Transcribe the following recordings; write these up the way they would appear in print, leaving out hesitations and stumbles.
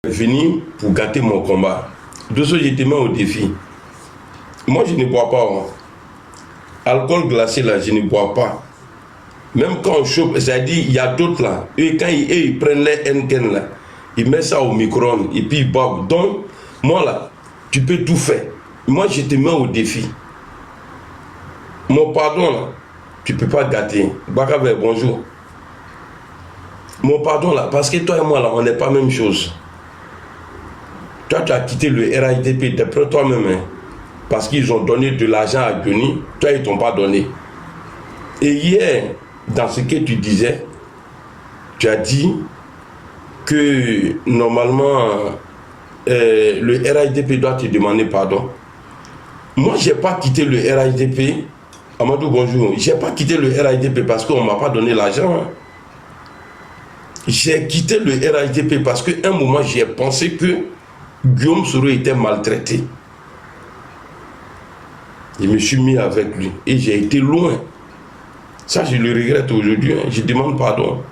Venu pour gâter mon combat. De ce, je te mets au défi. Moi, je ne bois pas. Hein. Alcool glacé, là, je ne bois pas. Même quand on chope, c'est-à-dire, il y a d'autres là. Et quand ils prennent les Henken là, ils mettent ça au micro-ondes et puis ils boivent. Donc, moi là, tu peux tout faire. Moi, je te mets au défi. Mon pardon là, tu ne peux pas gâter. Bakabe, bonjour. Mon pardon là, parce que toi et moi là, on n'est pas la même chose. Toi, tu as quitté le RAIDP d'après toi-même, hein, parce qu'ils ont donné de l'argent à Johnny, toi, ils ne t'ont pas donné. Et hier, dans ce que tu disais, tu as dit que normalement, le RAIDP doit te demander pardon. Moi, je n'ai pas quitté le RAIDP. Amadou, bonjour. Je n'ai pas quitté le RAIDP parce qu'on ne m'a pas donné l'argent. Hein. J'ai quitté le RAIDP parce qu'à un moment, j'ai pensé que Guillaume Soro était maltraité. Je me suis mis avec lui et j'ai été loin. Ça, je le regrette aujourd'hui. Hein. Je demande pardon.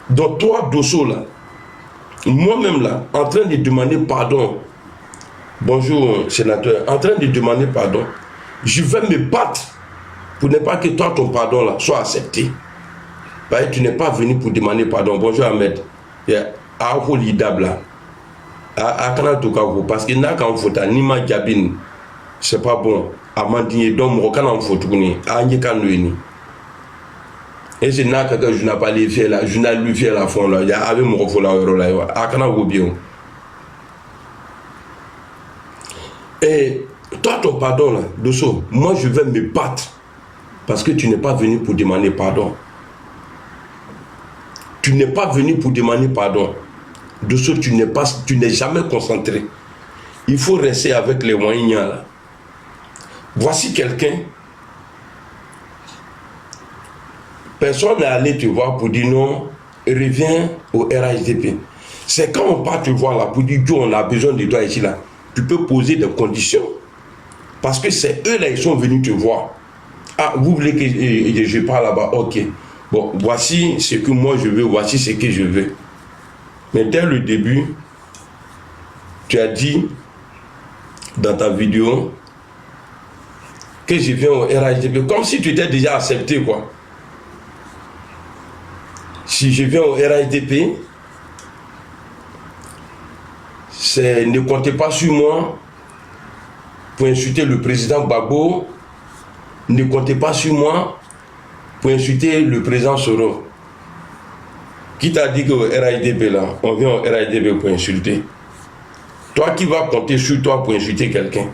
Donc, toi, Dosso, là, moi-même, là, en train de demander pardon, bonjour, sénateur, en train de demander pardon, je vais me battre pour ne pas que toi, ton pardon, là, soit accepté. Parce que tu n'es pas venu pour demander pardon. Bonjour, Ahmed. Parce que n'a qu'en faute, ni ma jabine, c'est pas bon. Amandine, donc, mon canal en faute, et c'est là que je n'ai pas les faits là, je n'ai lu faire la fond là, il y a avec mon refou là, à canal ou bien. Et toi, ton pardon là, Dosso, moi je vais me battre parce que tu n'es pas venu pour demander pardon. Tu n'es pas venu pour demander pardon. Dosso, tu n'es jamais concentré. Il faut rester avec les moyens là. Voici quelqu'un. Personne n'est allé te voir pour dire non, reviens au RHDP. C'est quand on part te voir là pour dire on a besoin de toi ici là. Tu peux poser des conditions. Parce que c'est eux là, ils sont venus te voir. Ah, vous voulez que je parle là-bas? Ok. Bon, voici ce que moi je veux, voici ce que je veux. Mais dès le début, tu as dit dans ta vidéo que je viens au RHDP. Comme si tu étais déjà accepté quoi. Si je viens au RAIDP, ne comptez pas sur moi pour insulter le président Gbagbo, ne comptez pas sur moi pour insulter le président Soro. Qui t'a dit qu'au RAIDP là, on vient au RAIDP pour insulter? Toi qui vas compter sur toi pour insulter quelqu'un.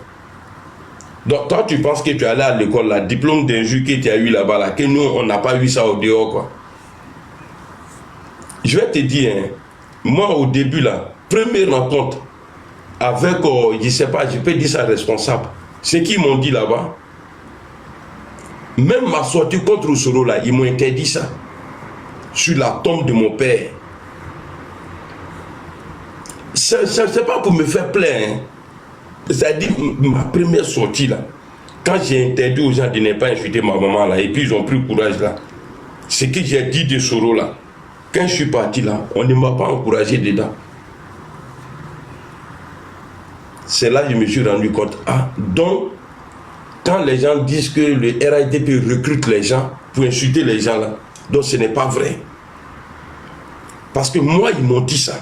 Donc toi tu penses que tu es allé à l'école, là, diplôme d'injure que tu as eu là-bas, là, que nous on n'a pas eu ça au dehors quoi. Je vais te dire, hein, moi au début là, première rencontre avec, je ne sais pas, je peux dire ça responsable. Ce qu'ils m'ont dit là-bas, même ma sortie contre Soro là, ils m'ont interdit ça. Sur la tombe de mon père. C'est pas pour me faire plaire. Hein. C'est-à-dire, ma première sortie là, quand j'ai interdit aux gens de ne pas insulter ma maman là, et puis ils ont pris courage là, ce que j'ai dit de Soro là, quand je suis parti là, on ne m'a pas encouragé dedans. C'est là que je me suis rendu compte. Ah, donc, quand les gens disent que le RAIDP recrute les gens pour insulter les gens là, donc ce n'est pas vrai. Parce que moi, ils m'ont dit ça.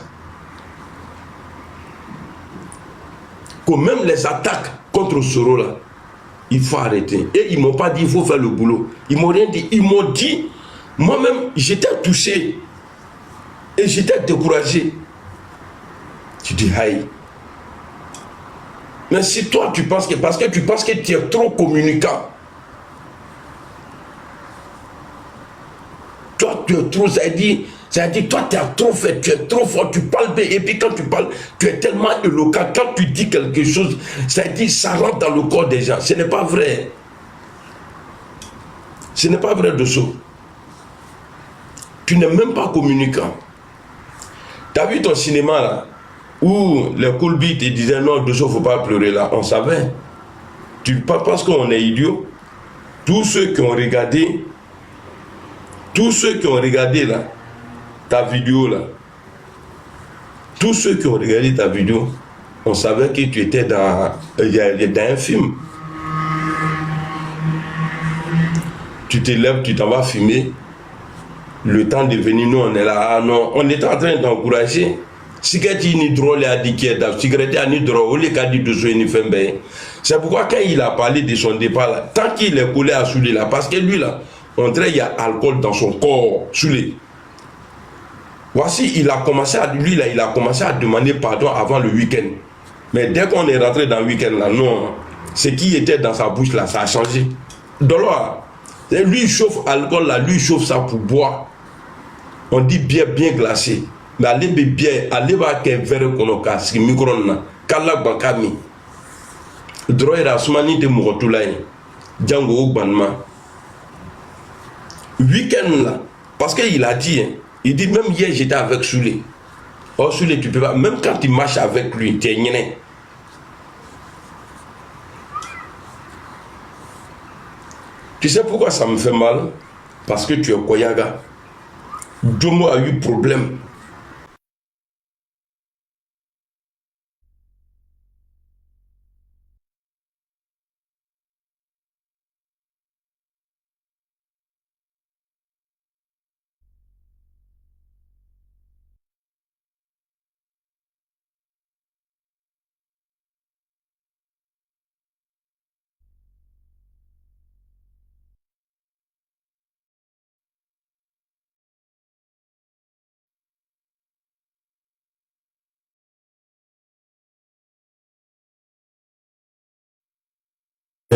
Que même les attaques contre Soro là, il faut arrêter. Et ils ne m'ont pas dit il faut faire le boulot. Ils m'ont rien dit. Ils m'ont dit, moi-même, j'étais touché. Et j'étais découragé. Tu dis, aïe. Mais si toi, tu penses que, parce que tu penses que tu es trop communicant. Toi, tu es trop, ça dit, toi, tu as trop fait, tu es trop fort, tu parles bien. Et puis quand tu parles, tu es tellement éloquent. Quand tu dis quelque chose, ça dit, ça rentre dans le corps des gens. Ce n'est pas vrai. Ce n'est pas vrai de ça. Tu n'es même pas communicant. Tu as vu ton cinéma là, où les Coolbeat te disaient non, de ça, il ne faut pas pleurer là. On savait. Tu penses qu'on est idiot? Tous ceux qui ont regardé là, ta vidéo là, Tous ceux qui ont regardé ta vidéo, on savait que tu étais dans un film. Tu te lèves, tu t'en vas fumer. Le temps de venir, nous, on est là. Ah non, on est en train d'encourager. C'est pourquoi quand il a parlé de son départ, là, tant qu'il est collé à Soulé, là, parce que lui, là, on dirait qu'il y a alcool dans son corps, Soulé. Voici, il a commencé à demander pardon avant le week-end. Mais dès qu'on est rentré dans le week-end, là, non, ce qui était dans sa bouche, là, ça a changé. Dollar, lui, il chauffe alcool, là, lui, il chauffe ça pour boire. On dit bière bien glacée. Mais allez bien, allez voir qu'un verre qu'on a cassé, micro na, kala bankami. Droit rasmani de Mourotulaï, Django Banma. Week-end là, parce qu'il a dit, hein, il dit même hier j'étais avec Soulé. Oh Soulé, tu peux pas, même quand tu marches avec lui, tu es gêné. Tu sais pourquoi ça me fait mal? Parce que tu es Koyaga. Domo a eu problème.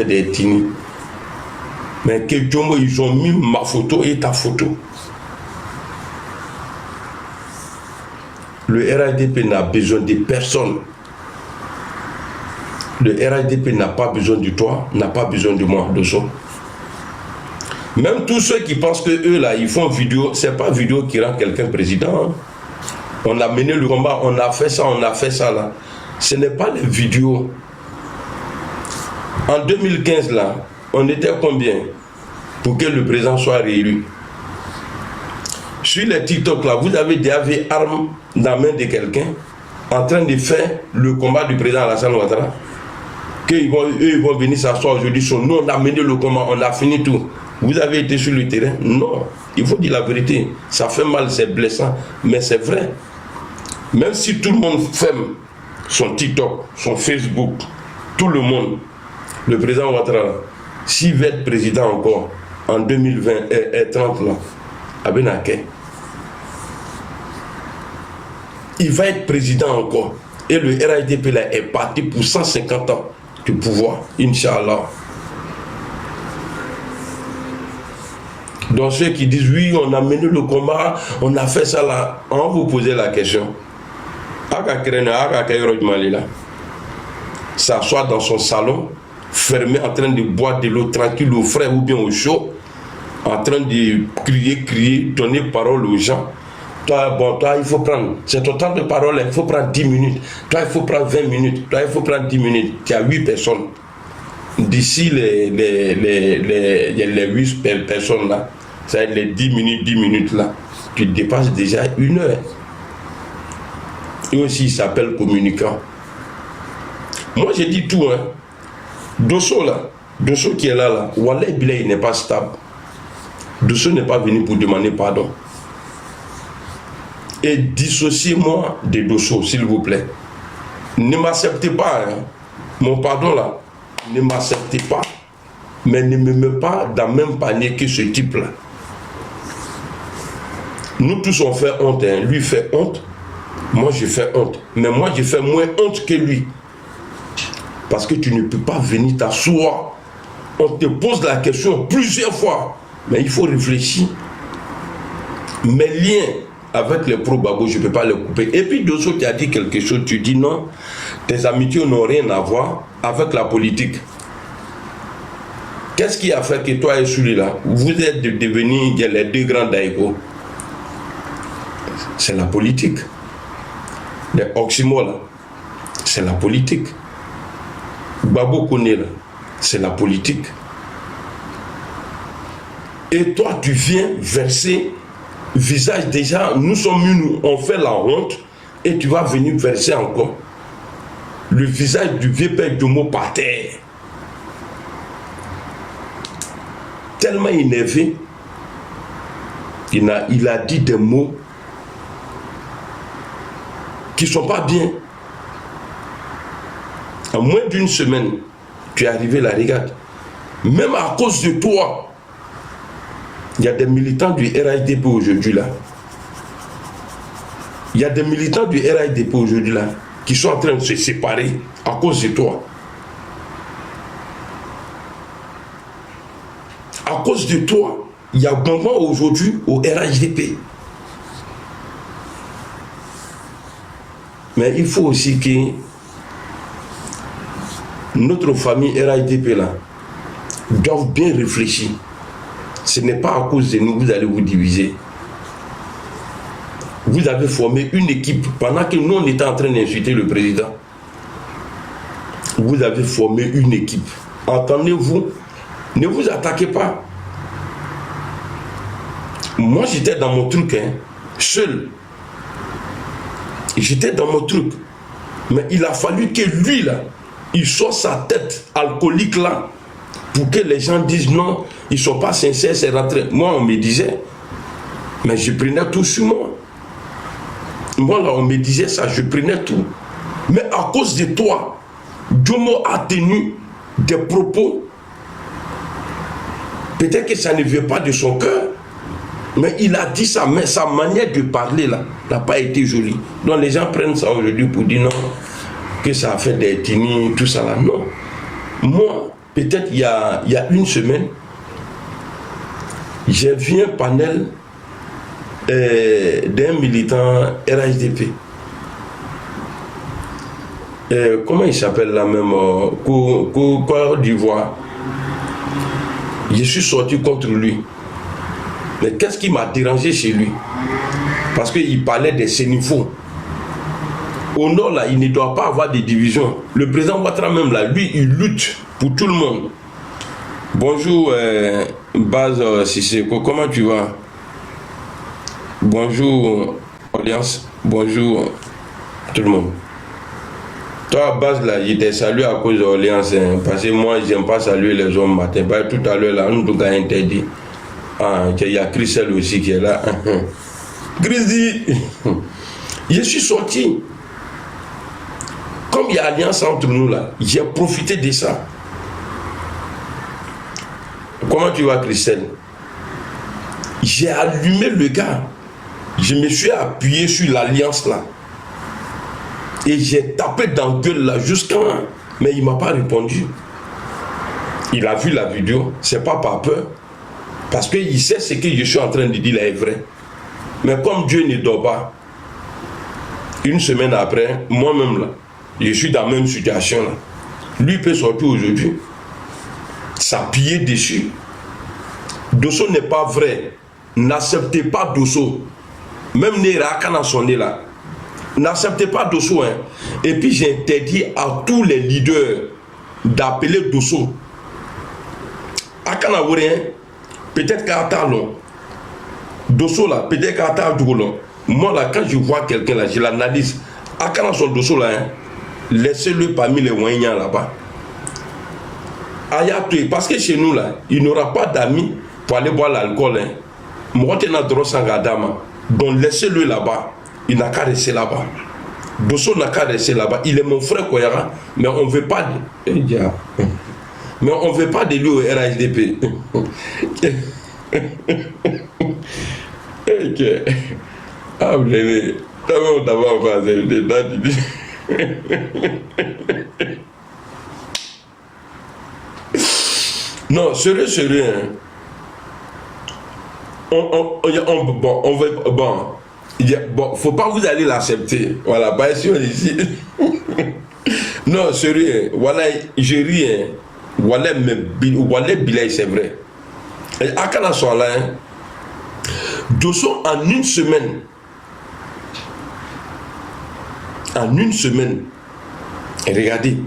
Des tini. Mais que Djomo, ils ont mis ma photo et ta photo. Le RADP n'a besoin de personne. Le RADP n'a pas besoin de toi, n'a pas besoin de moi, de ça. Même tous ceux qui pensent que eux là, ils font vidéo, c'est pas vidéo qui rend quelqu'un président. Hein. On a mené le combat, on a fait ça là. Ce n'est pas les vidéos. En 2015 là, on était combien pour que le président soit réélu? Sur les TikTok là, vous avez déjà vu armes dans la main de quelqu'un en train de faire le combat du président Alassane Ouattara. Eux ils vont venir s'asseoir aujourd'hui sur nous, on a mené le combat, on a fini tout. Vous avez été sur le terrain? Non, il faut dire la vérité. Ça fait mal, c'est blessant, mais c'est vrai. Même si tout le monde ferme son TikTok, son Facebook, tout le monde, le président Ouattara, s'il veut être président encore en 2020 et 30 là, à Benaké, il va être président encore. Et le RADP là est parti pour 150 ans de pouvoir, Inch'Allah. Donc ceux qui disent oui, on a mené le combat, on a fait ça là, on vous poser la question. S'asseoir dans son salon, fermé, en train de boire de l'eau tranquille, au frais ou bien au chaud, en train de crier, donner parole aux gens. Toi, il faut prendre, c'est ton temps de parole, il faut prendre 10 minutes. Toi, il faut prendre 20 minutes. Toi, il faut prendre 10 minutes. Il y a 8 personnes. D'ici les 8 personnes là, c'est les 10 minutes là, tu dépasses déjà 1 heure. Et aussi, il s'appelle communicant. Moi, j'ai dit tout, hein. Dosso là, Dosso qui est là, Wallah Bilay, il n'est pas stable. Dosso n'est pas venu pour demander pardon. Et dissociez-moi de Dosso, s'il vous plaît. Ne m'acceptez pas, hein. Mon pardon là, ne m'acceptez pas, mais ne me mets pas dans le même panier que ce type-là. Nous tous on fait honte, hein. Lui fait honte, moi je fais honte. Mais moi je fais moins honte que lui. Parce que tu ne peux pas venir t'asseoir. On te pose la question plusieurs fois. Mais il faut réfléchir. Mes liens avec les pro-Gbagbo, je ne peux pas les couper. Et puis Dosso tu as dit quelque chose, tu dis non, tes amitiés n'ont rien à voir avec la politique. Qu'est-ce qui a fait que toi et celui-là, vous êtes devenus les deux grands Daïko? C'est la politique. Les Oxymores là, c'est la politique. Gbagbo Koné là, c'est la politique. Et toi, tu viens verser visage déjà, nous sommes unis, on fait la honte Et tu vas venir verser encore le visage du vieux père Jomo par terre. Tellement énervé, il a dit des mots qui ne sont pas bien. En moins d'une semaine, tu es arrivé là, regarde. Même à cause de toi, il y a des militants du RHDP aujourd'hui là. Il y a des militants du RHDP aujourd'hui là qui sont en train de se séparer à cause de toi. À cause de toi, il y a un moment aujourd'hui au RHDP. Mais il faut aussi que notre famille RHDP là doivent bien réfléchir. Ce n'est pas à cause de nous que vous allez vous diviser. Vous avez formé une équipe pendant que nous on était en train d'insulter le président. Vous avez formé une équipe. Entendez-vous, ne vous attaquez pas. Moi j'étais dans mon truc, hein, seul. J'étais dans mon truc. Mais il a fallu que lui là, il sorte sa tête alcoolique là, pour que les gens disent non, ils ne sont pas sincères, c'est rentré. Moi on me disait, mais je prenais tout sur moi. Moi là on me disait ça, je prenais tout. Mais à cause de toi, Jomo a tenu des propos. Peut-être que ça ne vient pas de son cœur. Mais il a dit ça, mais sa manière de parler là n'a pas été jolie. Donc les gens prennent ça aujourd'hui pour dire non, que ça a fait des tinnies, tout ça là. Non. Moi, peut-être il y a une semaine, j'ai vu un panel d'un militant RHDP. Comment il s'appelle là même Côte d'Ivoire. Je suis sorti contre lui. Mais qu'est-ce qui m'a dérangé chez lui? Parce qu'il parlait des sénifaux. Au nord, là, il ne doit pas avoir de division. Le président Ouattara même, là, lui, il lutte pour tout le monde. Bonjour, Baz Sisseko, comment tu vas? Bonjour, Alliance. Bonjour, tout le monde. Toi, Baz, là, je t'ai salué à cause de l'Alliance, hein, parce que moi, je n'aime pas saluer les hommes matin. Bah, tout à l'heure, là, on nous a interdit. Ah, il y a Christelle aussi qui est là. Grisy, je suis sorti. Comme il y a alliance entre nous là, j'ai profité de ça. Comment tu vas, Christelle? J'ai allumé le gars. Je me suis appuyé sur l'alliance là. Et j'ai tapé dans la gueule là jusqu'à... Mais il ne m'a pas répondu. Il a vu la vidéo. C'est pas par peur. Parce qu'il sait ce que je suis en train de dire là est vrai. Mais comme Dieu ne dort pas, une semaine après, moi-même là, je suis dans la même situation là. Lui peut sortir aujourd'hui, s'appuyer dessus. Dosso n'est pas vrai. N'acceptez pas Dosso. Même Nera Kana sonné là. N'acceptez pas Dosso. Hein. Et puis j'ai interdit à tous les leaders d'appeler Dosso. Akana Wurien. Peut-être qu'à Talon, Dosso là, peut-être qu'à Talon, moi là, quand je vois quelqu'un là, je l'analyse. À quand son Dosso là, hein, laissez-le parmi les Wanyans là-bas. Parce que chez nous là, il n'aura pas d'amis pour aller boire l'alcool. Hein. Moi, tu n'as droit sans gadama. Donc laissez-le là-bas. Il n'a qu'à rester là-bas. Dosso n'a qu'à rester là-bas. Il est mon frère Koyara, mais on ne veut pas de... Mais on ne veut pas de lui au RHDP. Ah, vous l'avez. On d'abord fait non, sérieux, hein. Bon, faut pas vous aller l'accepter. Voilà, pas sûr ici. Non, sérieux, voilà, je ris, hein. Voilà, Bilay, c'est vrai. Et à quand soit là, hein, Dosso en une semaine, regardez,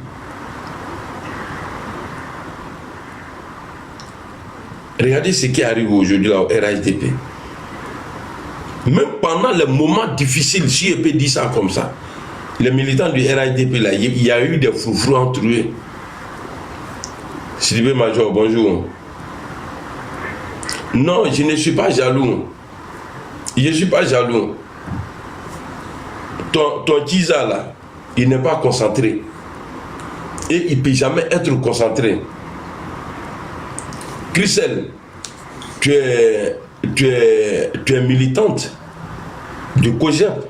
regardez ce qui arrive aujourd'hui là au RHDP. Même pendant les moments difficiles, si je peux dire ça comme ça, les militants du RAIDP, là, il y a eu des froufrous entre eux. Sylvain Major, bonjour. Non, je ne suis pas jaloux. Je ne suis pas jaloux. Ton Kiza là, il n'est pas concentré. Et il ne peut jamais être concentré. Christelle, tu es militante de COJEP.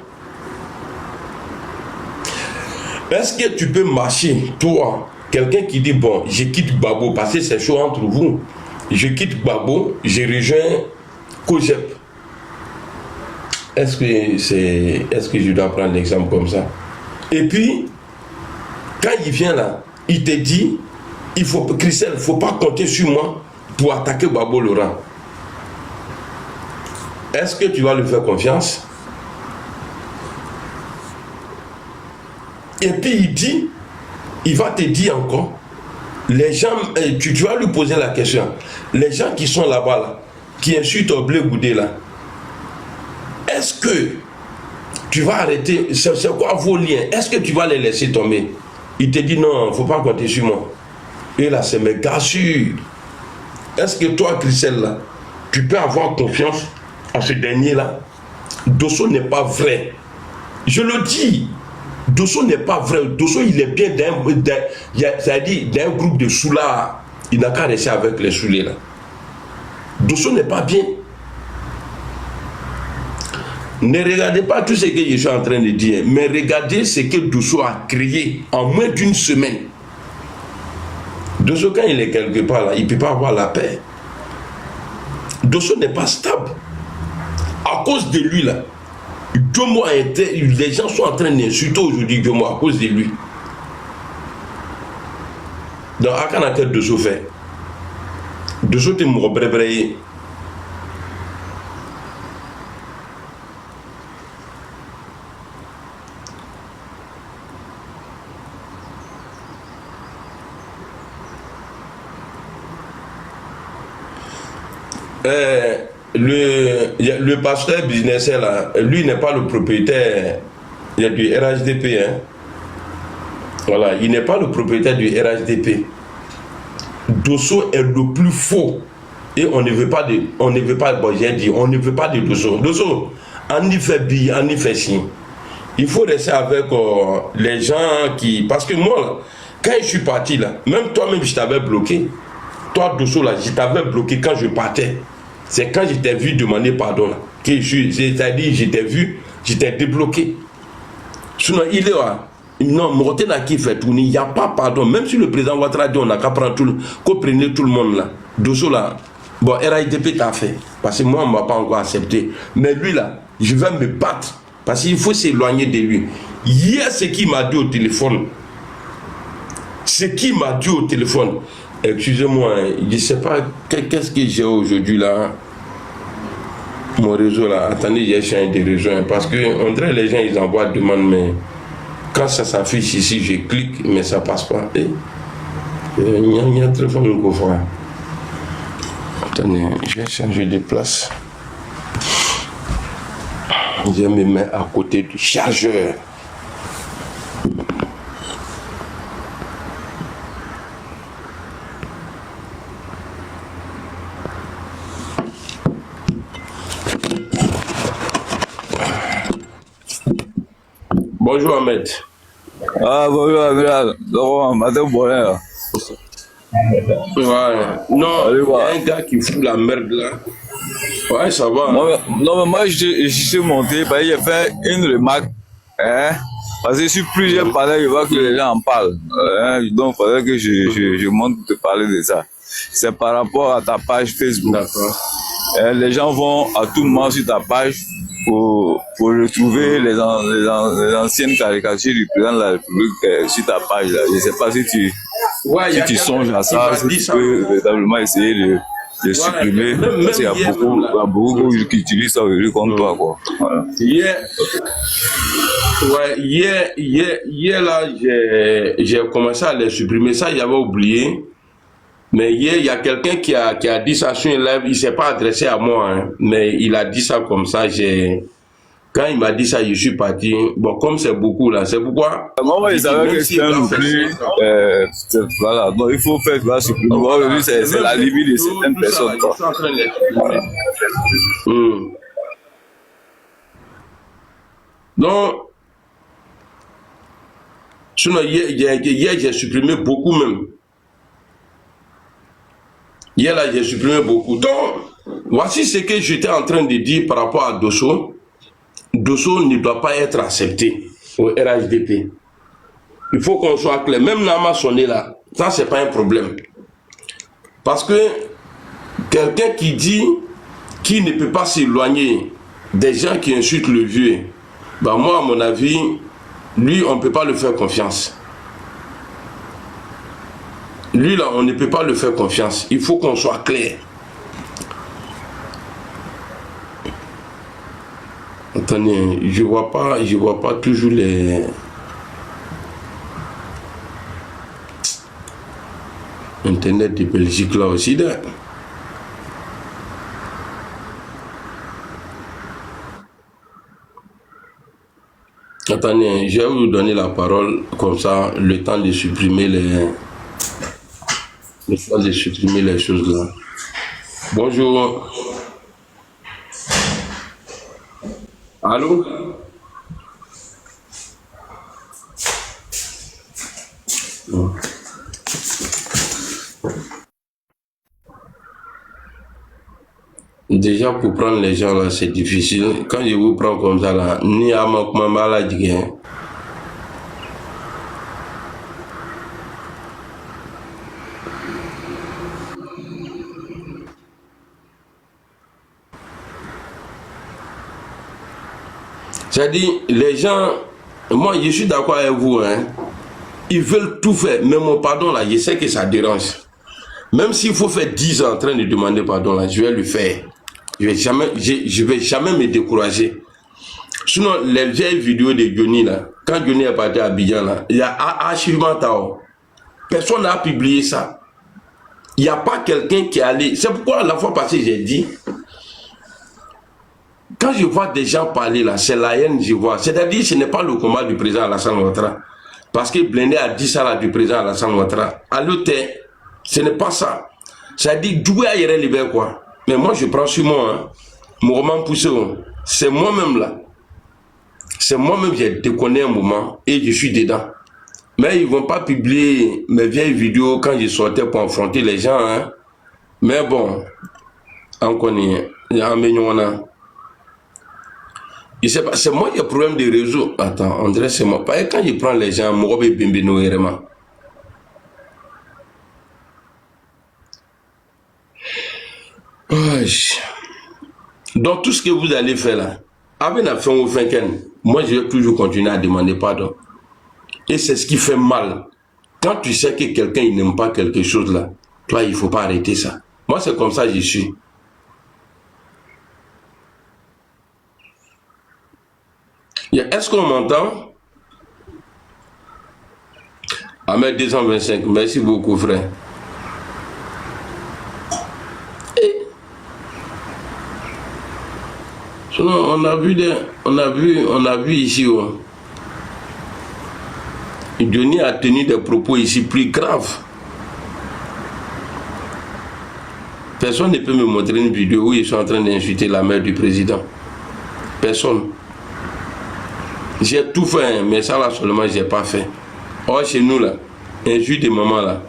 Est-ce que tu peux marcher, toi, quelqu'un qui dit, bon, je quitte Gbagbo, parce que c'est chaud entre vous, je quitte Gbagbo, je rejoins COJEP. Est-ce que je dois prendre l'exemple comme ça? Et puis, quand il vient là, il te dit, Christelle, il ne faut pas compter sur moi pour attaquer Gbagbo Laurent. Est-ce que tu vas lui faire confiance? Et puis il va te dire encore, les gens, tu vas lui poser la question, les gens qui sont là-bas, là, qui insultent au blé goudé là, est-ce que tu vas arrêter, c'est quoi vos liens? Est-ce que tu vas les laisser tomber? Il te dit non, il ne faut pas compter sur moi. Et là, c'est mes gars sûrs. Est-ce que toi, Christelle, là, tu peux avoir confiance à ce dernier-là? Dosso n'est pas vrai. Je le dis. Dosso n'est pas vrai. Dosso, il est bien d'un groupe de soulats. Il n'a qu'à rester avec les soulés, là. Dosso n'est pas bien. Ne regardez pas tout ce que je suis en train de dire, mais regardez ce que Dosso a créé en moins d'une semaine. Dosso, quand il est quelque part là, il ne peut pas avoir la paix. Dosso n'est pas stable. À cause de lui là, Djomo a été, les gens sont en train d'insulter aujourd'hui Djomo à cause de lui. Donc, à quand que Dosso fait? Dosso te m'a brébréé. Le pasteur businesseur là, lui n'est pas le propriétaire du RHDP. Hein. Voilà, il n'est pas le propriétaire du RHDP. Dosso est le plus faux. Et on ne veut pas de. Bon, j'ai dit, on ne veut pas de Dosso. Dosso, on y fait bien, on y fait si. Il faut rester avec les gens qui. Parce que moi, là, quand je suis parti là, même toi-même, je t'avais bloqué. Toi, Dosso, là, je t'avais bloqué quand je partais. C'est quand je t'ai vu demander pardon là, que c'est-à-dire je t'ai vu, je t'ai débloqué. Sinon, il est là. Non, Mortena qui fait tourner, il n'y a pas pardon. Même si le président Ouattara dit on n'a qu'à prendre tout le monde là. Dosso là, bon, RAIDP t'a fait. Parce que moi, on ne m'a pas encore accepté. Mais lui là, je vais me battre. Parce qu'il faut s'éloigner de lui. Hier, ce qu'il m'a dit au téléphone, excusez-moi, je ne sais pas qu'est-ce que j'ai aujourd'hui là. Mon réseau là, attendez, j'ai changé de réseau. Parce que on dirait les gens ils envoient demande, mais quand ça s'affiche ici, je clique, mais ça passe pas. Il y a un téléphone nouveau frère. Attendez, je vais changer de place. Je me mets à côté du chargeur. Bonjour Ahmed. Ah, bonjour Ahmed. Non, matin bonheur. Ouais. Non, il y a un gars qui fout la merde là. Ouais, ça va. Non, mais moi je suis monté parce que j'ai fait une remarque. Hein, parce que sur plusieurs panels, je vois que les gens en parlent. Donc, il faudrait que je monte te parler de ça. C'est par rapport à ta page Facebook. D'accord. Les gens vont à tout moment sur ta page pour retrouver les anciennes caricatures du président de la République sur ta page. Là. Je ne sais pas si tu songes à ça, si tu peux véritablement essayer de supprimer. Parce qu'il y a beaucoup qui utilisent ça aujourd'hui comme toi. Quoi. Voilà. Hier là, j'ai commencé à les supprimer. Ça, j'avais oublié. Mais hier, il y a quelqu'un qui a dit ça sur une live, il ne s'est pas adressé à moi, hein, mais il a dit ça comme ça. Quand il m'a dit ça, je suis parti. Bon, comme c'est beaucoup là, c'est pourquoi. Moi, je savais que c'est un oubli. Voilà, donc il faut faire ça supprimer. Aujourd'hui, c'est la limite de certaines personnes. Donc, sinon, hier j'ai supprimé beaucoup même. Hier là, j'ai supprimé beaucoup. Donc, voici ce que j'étais en train de dire par rapport à Dosso. Dosso ne doit pas être accepté au RHDP. Il faut qu'on soit clair. Même Nama Sonné là, ça c'est pas un problème. Parce que quelqu'un qui dit qu'il ne peut pas s'éloigner des gens qui insultent le vieux, ben moi à mon avis, lui on ne peut pas le faire confiance. Lui là, on ne peut pas le faire confiance. Il faut qu'on soit clair. Attendez, je vois pas toujours les... Internet de Belgique là aussi là. Attendez, je vais vous donner la parole comme ça, le temps de supprimer les choses là. Bonjour. Allô? Déjà pour prendre les gens là c'est difficile. Quand je vous prends comme ça là, ni à ma maladie. C'est-à-dire, les gens, moi je suis d'accord avec vous, hein, ils veulent tout faire, mais mon pardon là, je sais que ça dérange. Même s'il faut faire 10 ans en train de demander pardon là, je vais le faire. Je vais jamais me décourager. Sinon, les vieilles vidéos de Johnny là, quand Johnny est parti à Abidjan là, il y a archivement Tao. Personne n'a publié ça. Il n'y a pas quelqu'un qui est allé. C'est pourquoi la fois passée j'ai dit, quand je vois des gens parler là, c'est la haine que je vois. C'est-à-dire ce n'est pas le combat du président Alassane Ouattara. Parce que Blindé a dit ça là du président Alassane Ouattara. À l'autre, ce n'est pas ça. C'est-à-dire Doué a yéré libéré quoi. Mais moi je prends sur moi, hein. Mourman Pousseau, c'est moi-même là. C'est moi-même j'ai déconné un moment et je suis dedans. Mais ils ne vont pas publier mes vieilles vidéos quand je sortais pour affronter les gens. Hein. Mais bon, on connaît. C'est moi qui ai problème de réseau. Attends, on dirait c'est moi. Parce que quand je prends les gens, moi je vais bimber vraiment. Donc tout ce que vous allez faire là, avec la fin ou fin, moi je vais toujours continuer à demander pardon. Et c'est ce qui fait mal. Quand tu sais que quelqu'un n'aime pas quelque chose là, toi il ne faut pas arrêter ça. Moi c'est comme ça que je suis. Est-ce qu'on m'entend? Ahmed 225, merci beaucoup frère. Sinon, on a vu ici, oh. Johnny a tenu des propos ici plus graves. Personne ne peut me montrer une vidéo où ils sont en train d'insulter la mère du président. Personne. J'ai tout fait, mais ça là seulement j'ai pas fait. Or chez nous là, insulte de maman là.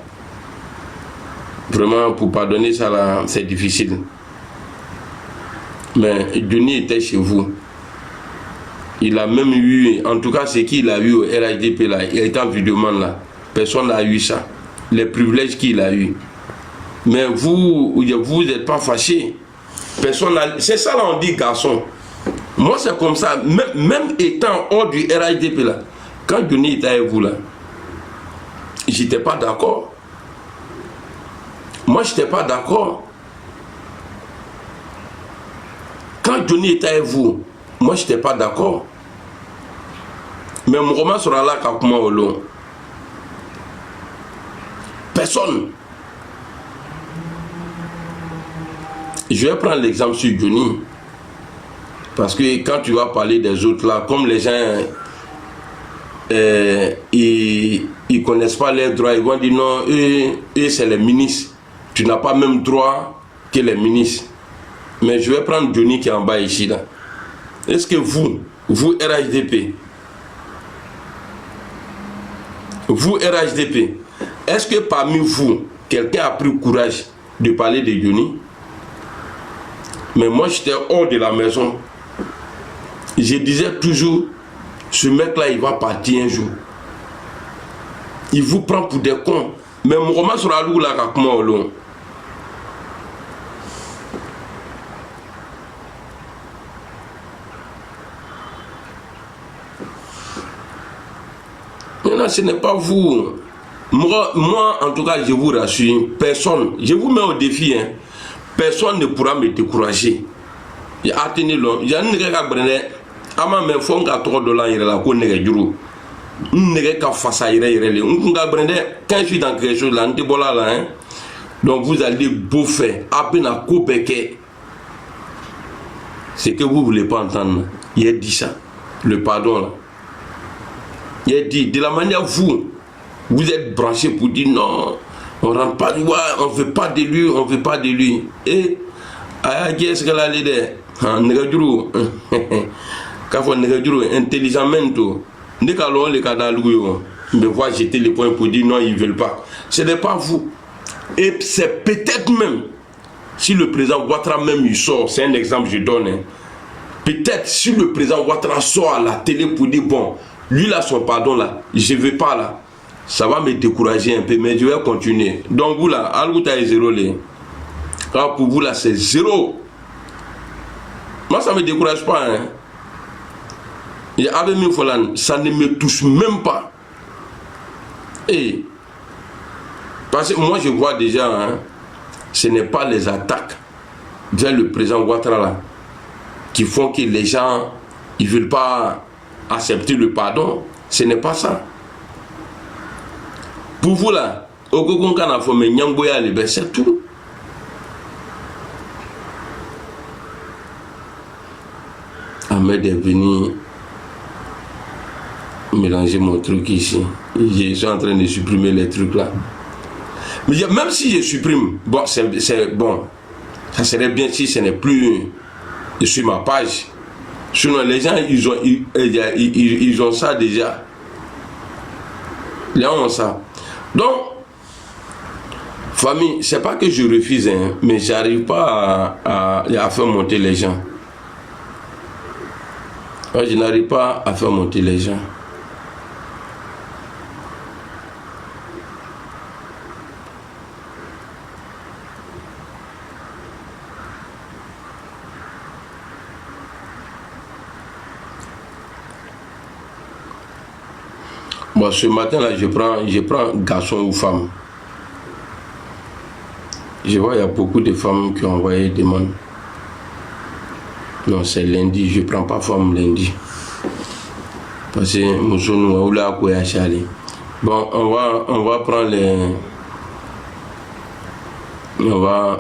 Vraiment pour pardonner ça là, c'est difficile. Mais Johnny était chez vous. Il a même eu, en tout cas ce qu'il a eu au RHDP là, il était en vidéoman là. Personne n'a eu ça. Les privilèges qu'il a eu. Mais vous n'êtes pas fâché. Personne n'a... C'est ça là on dit garçon. Moi c'est comme ça. Même étant hors du RHDP là, quand Johnny était avec vous là, j'étais pas d'accord. Moi j'étais pas d'accord. Quand Johnny était avec vous, moi je n'étais pas d'accord. Mais mon roman sera là quand comment au long. Personne. je vais prendre l'exemple sur Johnny. Parce que quand tu vas parler des autres là, comme les gens, ils connaissent pas leurs droits, ils vont dire non, eux c'est les ministres. Tu n'as pas même droit que les ministres. Mais je vais prendre Johnny qui est en bas ici là. Est-ce que vous RHDP, est-ce que parmi vous, quelqu'un a pris le courage de parler de Johnny? Mais moi j'étais hors de la maison. Je disais toujours, ce mec-là, il va partir un jour. Il vous prend pour des cons. Mais mon roman sera là, comment long. Non, ce n'est pas vous. Moi, en tout cas, je vous rassure, personne, je vous mets au défi, hein, personne ne pourra me décourager. Attendez-le, il y a une règle. Ama me fon ka tɔgɔ dɔ la yɛrɛ la ko nɛgɛ juru nɛgɛ ka fasa yɛrɛ yɛrɛ le n kun ka brɛn dɛ quand je suis dans quelque chose là n tɛ bɔla la hein. Donc vous allez beau faire a bɛna ko bɛɛ kɛ c'est que vous voulez pas entendre. Il a dit ça, le pardon là, il a dit de la manière vous êtes branché pour dire non, on rentre pas du on veut pas de lui, et aya jɛ ce que la le dɛ nɛgɛ juru intelligemment, mais voir jeter les points pour dire non, ils ne veulent pas. Ce n'est pas vous. Et c'est peut-être même, si le président Ouattara même il sort, c'est un exemple que je donne, hein. Peut-être si le président Ouattara sort à la télé pour dire bon, lui là son pardon là, je ne veux pas là, ça va me décourager un peu, mais je vais continuer. Donc vous là, Al-Ghouta est zéro. Alors pour vous là, c'est zéro. Moi ça ne me décourage pas, hein. Et avec mes folans, ça ne me touche même pas. Et parce que moi je vois déjà, hein, ce n'est pas les attaques vers le président Ouattara là qui font que les gens ils veulent pas accepter le pardon. Ce n'est pas ça. Pour vous là, c'est tout. Ahmed est venu mélanger mon truc ici. Je suis en train de supprimer les trucs là. Mais même si je supprime, bon, c'est bon. Ça serait bien si ce n'est plus sur ma page. Sinon, les gens, ils ont ça déjà. Les gens ont ça. Donc, famille, c'est pas que je refuse, hein, mais j'arrive pas à faire monter les gens. Je n'arrive pas à faire monter les gens. Bon, ce matin là, je prends garçon ou femme. Je vois il y a beaucoup de femmes qui ont envoyé des demandes. Non, c'est lundi, je ne prends pas femme lundi. Parce que bon, on va prendre les. On va.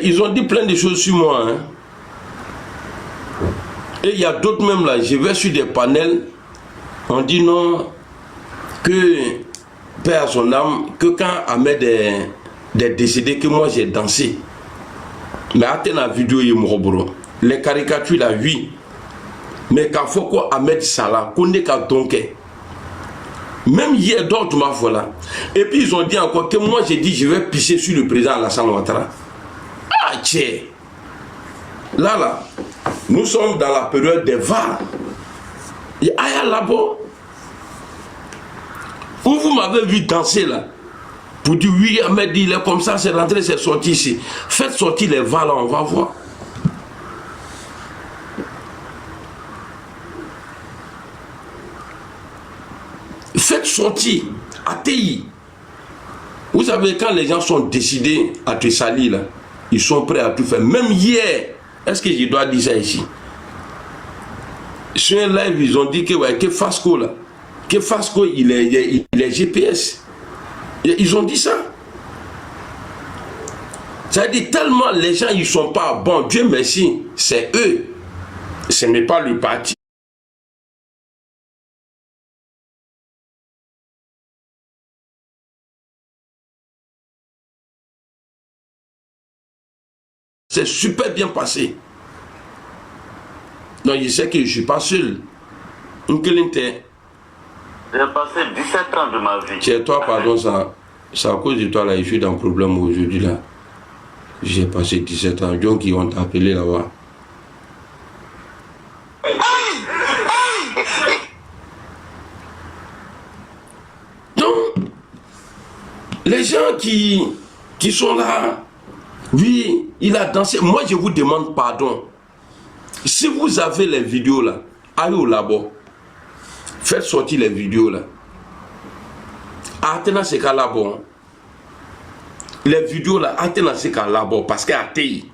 Ils ont dit plein de choses sur moi, hein. Et il y a d'autres même là, je vais sur des panels, on dit non, que Père à son âme, que quand Ahmed est décédé, que moi j'ai dansé. Mais attends la vidéo, les caricatures là, oui. Mais quand faut quoi Ahmed Salah, qu'on est qu'à donker. Même hier, d'autres m'ont voilà. Et puis ils ont dit encore que moi j'ai dit je vais pisser sur le président Alassane Ouattara. Ah tiens, là, nous sommes dans la période des VAR. Et aïe là-bas, où vous m'avez vu danser là, pour dire oui, Ahmed il est comme ça, c'est rentré, c'est sorti ici. Faites sortir les VAR là, on va voir. Faites sortir ATI. Vous savez, quand les gens sont décidés à te salir, là, ils sont prêts à tout faire. Même hier, est-ce que je dois dire ça ici? Sur un live, ils ont dit que, ouais, que Fasco, là, que Fasco, il est GPS. Ils ont dit ça. Ça veut dire tellement les gens, ils ne sont pas bons. Dieu merci, c'est eux. Ce n'est pas le parti. C'est super bien passé. Donc, je sais que je ne suis pas seul. J'ai passé 17 ans de ma vie. C'est toi, pardon, c'est à cause de toi, là, je suis dans le problème aujourd'hui, là. J'ai passé 17 ans. Donc, ils vont t'appeler là-bas. Donc, les gens qui sont là, oui, il a dansé. Moi, je vous demande pardon. Si vous avez les vidéos là, allez au labo. Faites sortir les vidéos là. Attends, c'est qu'à labo. Les vidéos là, attends, c'est qu'à labo. Parce qu'à TI,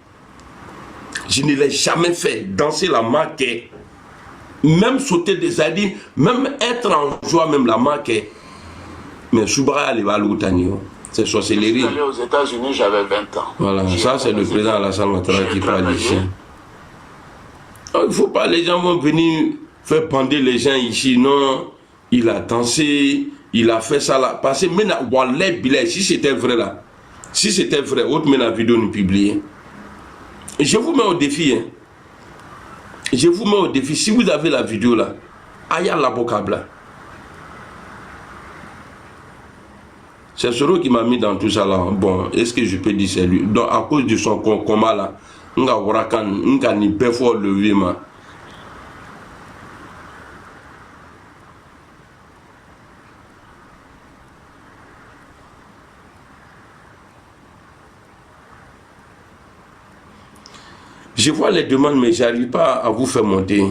je ne l'ai jamais fait. Danser la marque, même sauter des zadines, même être en joie, même la marque. Mais Soubra, elle va l'outanio. C'est sorcellerie. Je suis allé aux États-Unis, j'avais 20 ans. Voilà, ça c'est le président Alassane Ouattara qui parle ici. Il ne faut pas, les gens vont venir faire pendre les gens ici. Non, il a dansé, il a fait ça là. Parce que maintenant, si c'était vrai là, si c'était vrai, autre mais la vidéo nous publiée. Je vous mets au défi. Hein. Je vous mets au défi. Si vous avez la vidéo là, aïe à la bocabla. C'est Soro qui m'a mis dans tout ça là. Bon, est-ce que je peux dire c'est lui? Donc, à cause de son coma là, nga warakan, nga ni befo levé ma. Je vois les demandes, mais j'arrive pas à vous faire monter.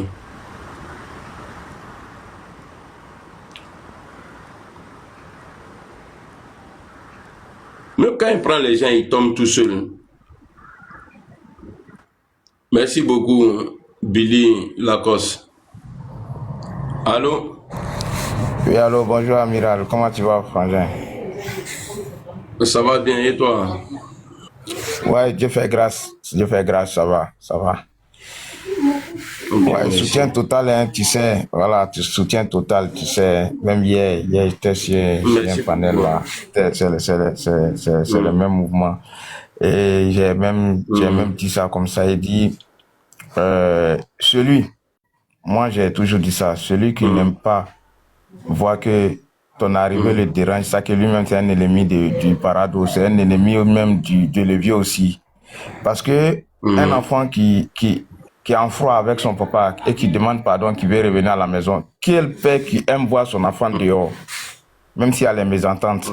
Même quand il prend les gens, il tombe tout seul. Merci beaucoup, Billy Lacoste. Allô? Oui, allô, bonjour Amiral, comment tu vas, frangin? Ça va bien, et toi? Ouais, Dieu fait grâce, ça va, ça va. Ouais, soutien total, hein, tu sais, voilà, soutien total, tu sais, même hier j'étais sur un panel là, c'est le même mouvement. Et j'ai même dit ça comme ça, il dit, moi j'ai toujours dit ça, celui qui n'aime pas voir que ton arrivée le dérange, ça que lui-même c'est un ennemi du parado, c'est un ennemi même de levier aussi. Parce que un enfant qui est en froid avec son papa et qui demande pardon, qui veut revenir à la maison, quel père qui aime voir son enfant dehors, même s'il y a les mésententes,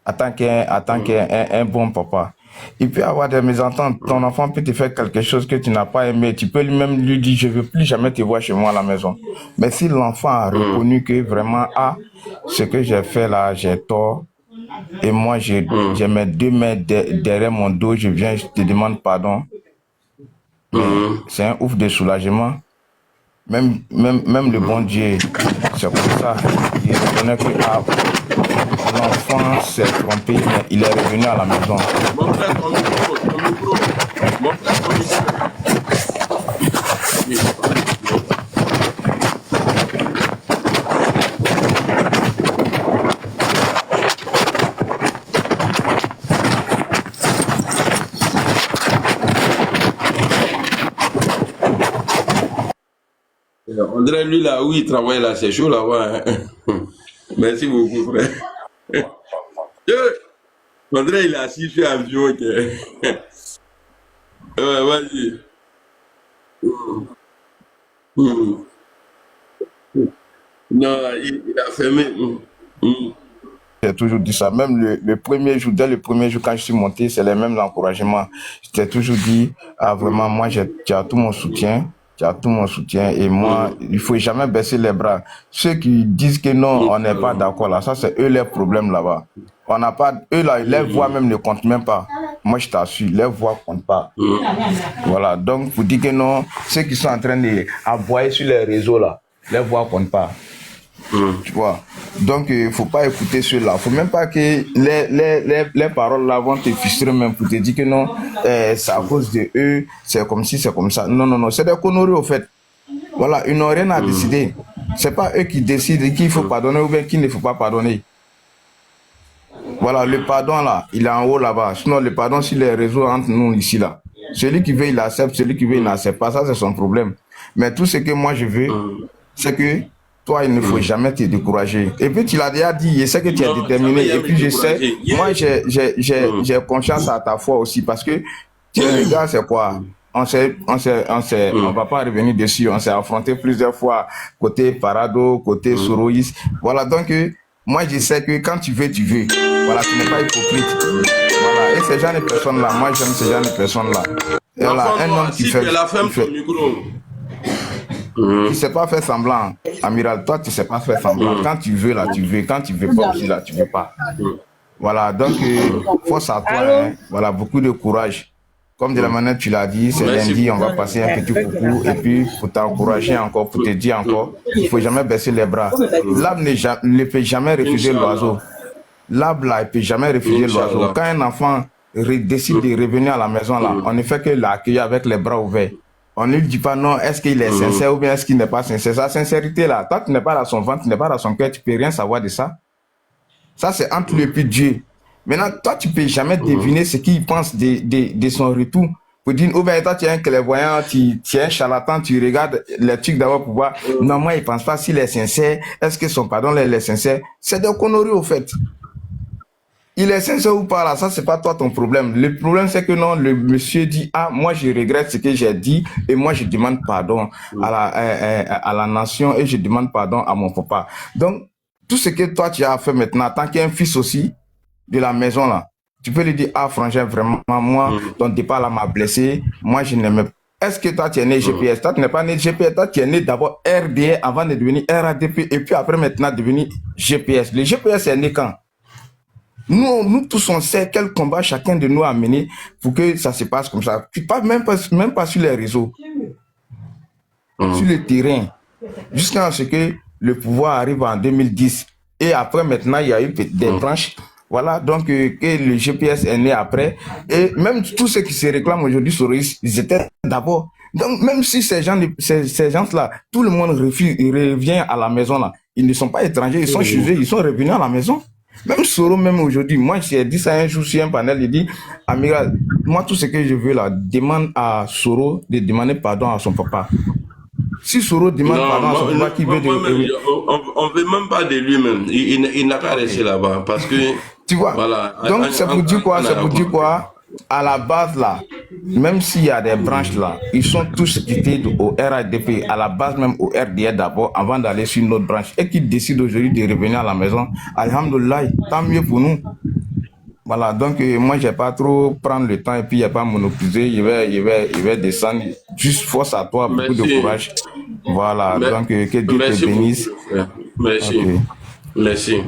en tant qu'un bon papa. Il peut y avoir des mésententes, ton enfant peut te faire quelque chose que tu n'as pas aimé, tu peux même lui dire je ne veux plus jamais te voir chez moi à la maison. Mais si l'enfant a reconnu que vraiment, ce que j'ai fait là, j'ai tort, et moi j'ai mes deux mains derrière mon dos, je viens, je te demande pardon, c'est un ouf de soulagement. Même le bon Dieu, c'est pour ça, il reconnaît que l'enfant s'est trompé, mais il est revenu à la maison. Mon frère, ton micro. Mon frère, ton on dirait lui là où il travaille là, c'est chaud là-bas. Hein. Merci beaucoup, frère. On dirait il est assis sur l'avion. Ouais, vas-y. Non, il a fermé. J'ai toujours dit ça. Même le premier jour, dès le premier jour, quand je suis monté, c'est les mêmes encouragements. Je t'ai toujours dit, vraiment, moi, tu as tout mon soutien. Tu as tout mon soutien. Et moi, il ne faut jamais baisser les bras. Ceux qui disent que non, on n'est pas d'accord là, ça c'est eux leurs problèmes là-bas. On n'a pas, eux là, leurs voix même ne comptent même pas. Moi, je t'assure, leurs voix ne comptent pas. Voilà, donc vous dites que non, ceux qui sont en train d'aboyer sur les réseaux là, leurs voix ne comptent pas. Tu vois. Donc, il ne faut pas écouter ceux-là. Il ne faut même pas que les paroles là vont te frustrer même pour te dire que non, c'est à cause de eux, c'est comme ci, c'est comme ça. Non, non, non, c'est des conneries au fait. Voilà, ils n'ont rien à décider. Ce n'est pas eux qui décident qu'il faut pardonner ou bien qu'il ne faut pas pardonner. Voilà, le pardon là, il est en haut là-bas. Sinon, le pardon sur les réseaux entre nous ici là. Celui qui veut, il accepte. Celui qui veut, il n'accepte pas. Ça, c'est son problème. Mais tout ce que moi je veux, c'est que toi, il ne faut jamais te décourager. Et puis, tu l'as déjà dit, je sais que tu es déterminé. Et puis, je sais, moi, j'ai confiance à ta foi aussi parce que tu regardes, c'est quoi? On va pas revenir dessus. On s'est affronté plusieurs fois côté Parado, côté Soroïs. Voilà, donc, moi, je sais que quand tu veux, tu veux. Voilà, tu n'es pas hypocrite. Voilà, et ces gens de personnes-là, moi, j'aime ces gens de personnes-là. Et voilà, un homme qui fait. Tu ne sais pas faire semblant, Amiral. Toi, tu ne sais pas faire semblant. Quand tu veux, là, tu veux. Quand tu ne veux pas aussi, là, tu ne veux pas. Voilà, donc, force à toi. Hein. Voilà, beaucoup de courage. Comme de la manière tu l'as dit, c'est lundi, on va passer un petit coucou. Et puis, pour t'encourager encore, pour te dire encore, il ne faut jamais baisser les bras. L'arbre ne peut jamais refuser l'oiseau. L'arbre, là, il ne peut jamais refuser l'oiseau. Quand un enfant décide de revenir à la maison, là, on ne fait que l'accueillir avec les bras ouverts. On ne lui dit pas non, est-ce qu'il est sincère ou bien est-ce qu'il n'est pas sincère. Sa sincérité là, toi tu n'es pas dans son ventre, tu n'es pas dans son cœur, tu ne peux rien savoir de ça. Ça c'est entre lui et Dieu. Maintenant, toi tu ne peux jamais deviner ce qu'il pense de son retour. Pour dire, ou bien toi tu es un clairvoyant, tu es un charlatan, tu regardes les trucs d'abord pour voir, non moi il ne pense pas s'il est sincère, est-ce que son pardon là, il est sincère. C'est des conneries au fait. Il est sincère ou pas là, ça c'est pas toi ton problème. Le problème c'est que non, le monsieur dit ah moi je regrette ce que j'ai dit et moi je demande pardon à la nation et je demande pardon à mon papa. Donc tout ce que toi tu as fait maintenant, en tant qu'un fils aussi de la maison là, tu peux lui dire ah frangin vraiment moi ton départ là m'a blessé, moi je n'aimais pas. Est-ce que toi tu es né GPS? Toi tu n'es pas né GPS, toi tu es né d'abord RDA avant de devenir RADP et puis après maintenant devenir GPS. Le GPS est né quand? Nous tous, on sait quel combat chacun de nous a mené pour que ça se passe comme ça. Tu parles même pas sur les réseaux, sur le terrain, jusqu'à ce que le pouvoir arrive en 2010. Et après, maintenant, il y a eu des branches. Voilà, donc que le GPS est né après. Et même tous ceux qui se réclament aujourd'hui sur Soroïs, ils étaient d'abord. Donc, même si ces gens-là, tout le monde revient à la maison là. Ils ne sont pas étrangers, ils sont chez eux, ils sont revenus à la maison. Même Soro, même aujourd'hui, moi j'ai dit ça un jour sur un panel, il dit, Amiral, moi tout ce que je veux là, demande à Soro de demander pardon à son papa. Si Soro demande pardon à son papa, qui veut on ne veut même pas de lui-même, il n'a qu'à rester là-bas, parce que... Tu vois, voilà, donc c'est pour dire quoi, à la base là, même s'il y a des branches là, ils sont tous quittés au RADP, à la base même au RDA d'abord, avant d'aller sur une autre branche, et qui décident aujourd'hui de revenir à la maison. Alhamdoulilah, tant mieux pour nous. Voilà, donc moi je ne vais pas trop prendre le temps et puis il n'y a pas monopoliser, je vais descendre. Juste force à toi, beaucoup de courage. Voilà, donc que Dieu te bénisse. Merci. Okay. Merci.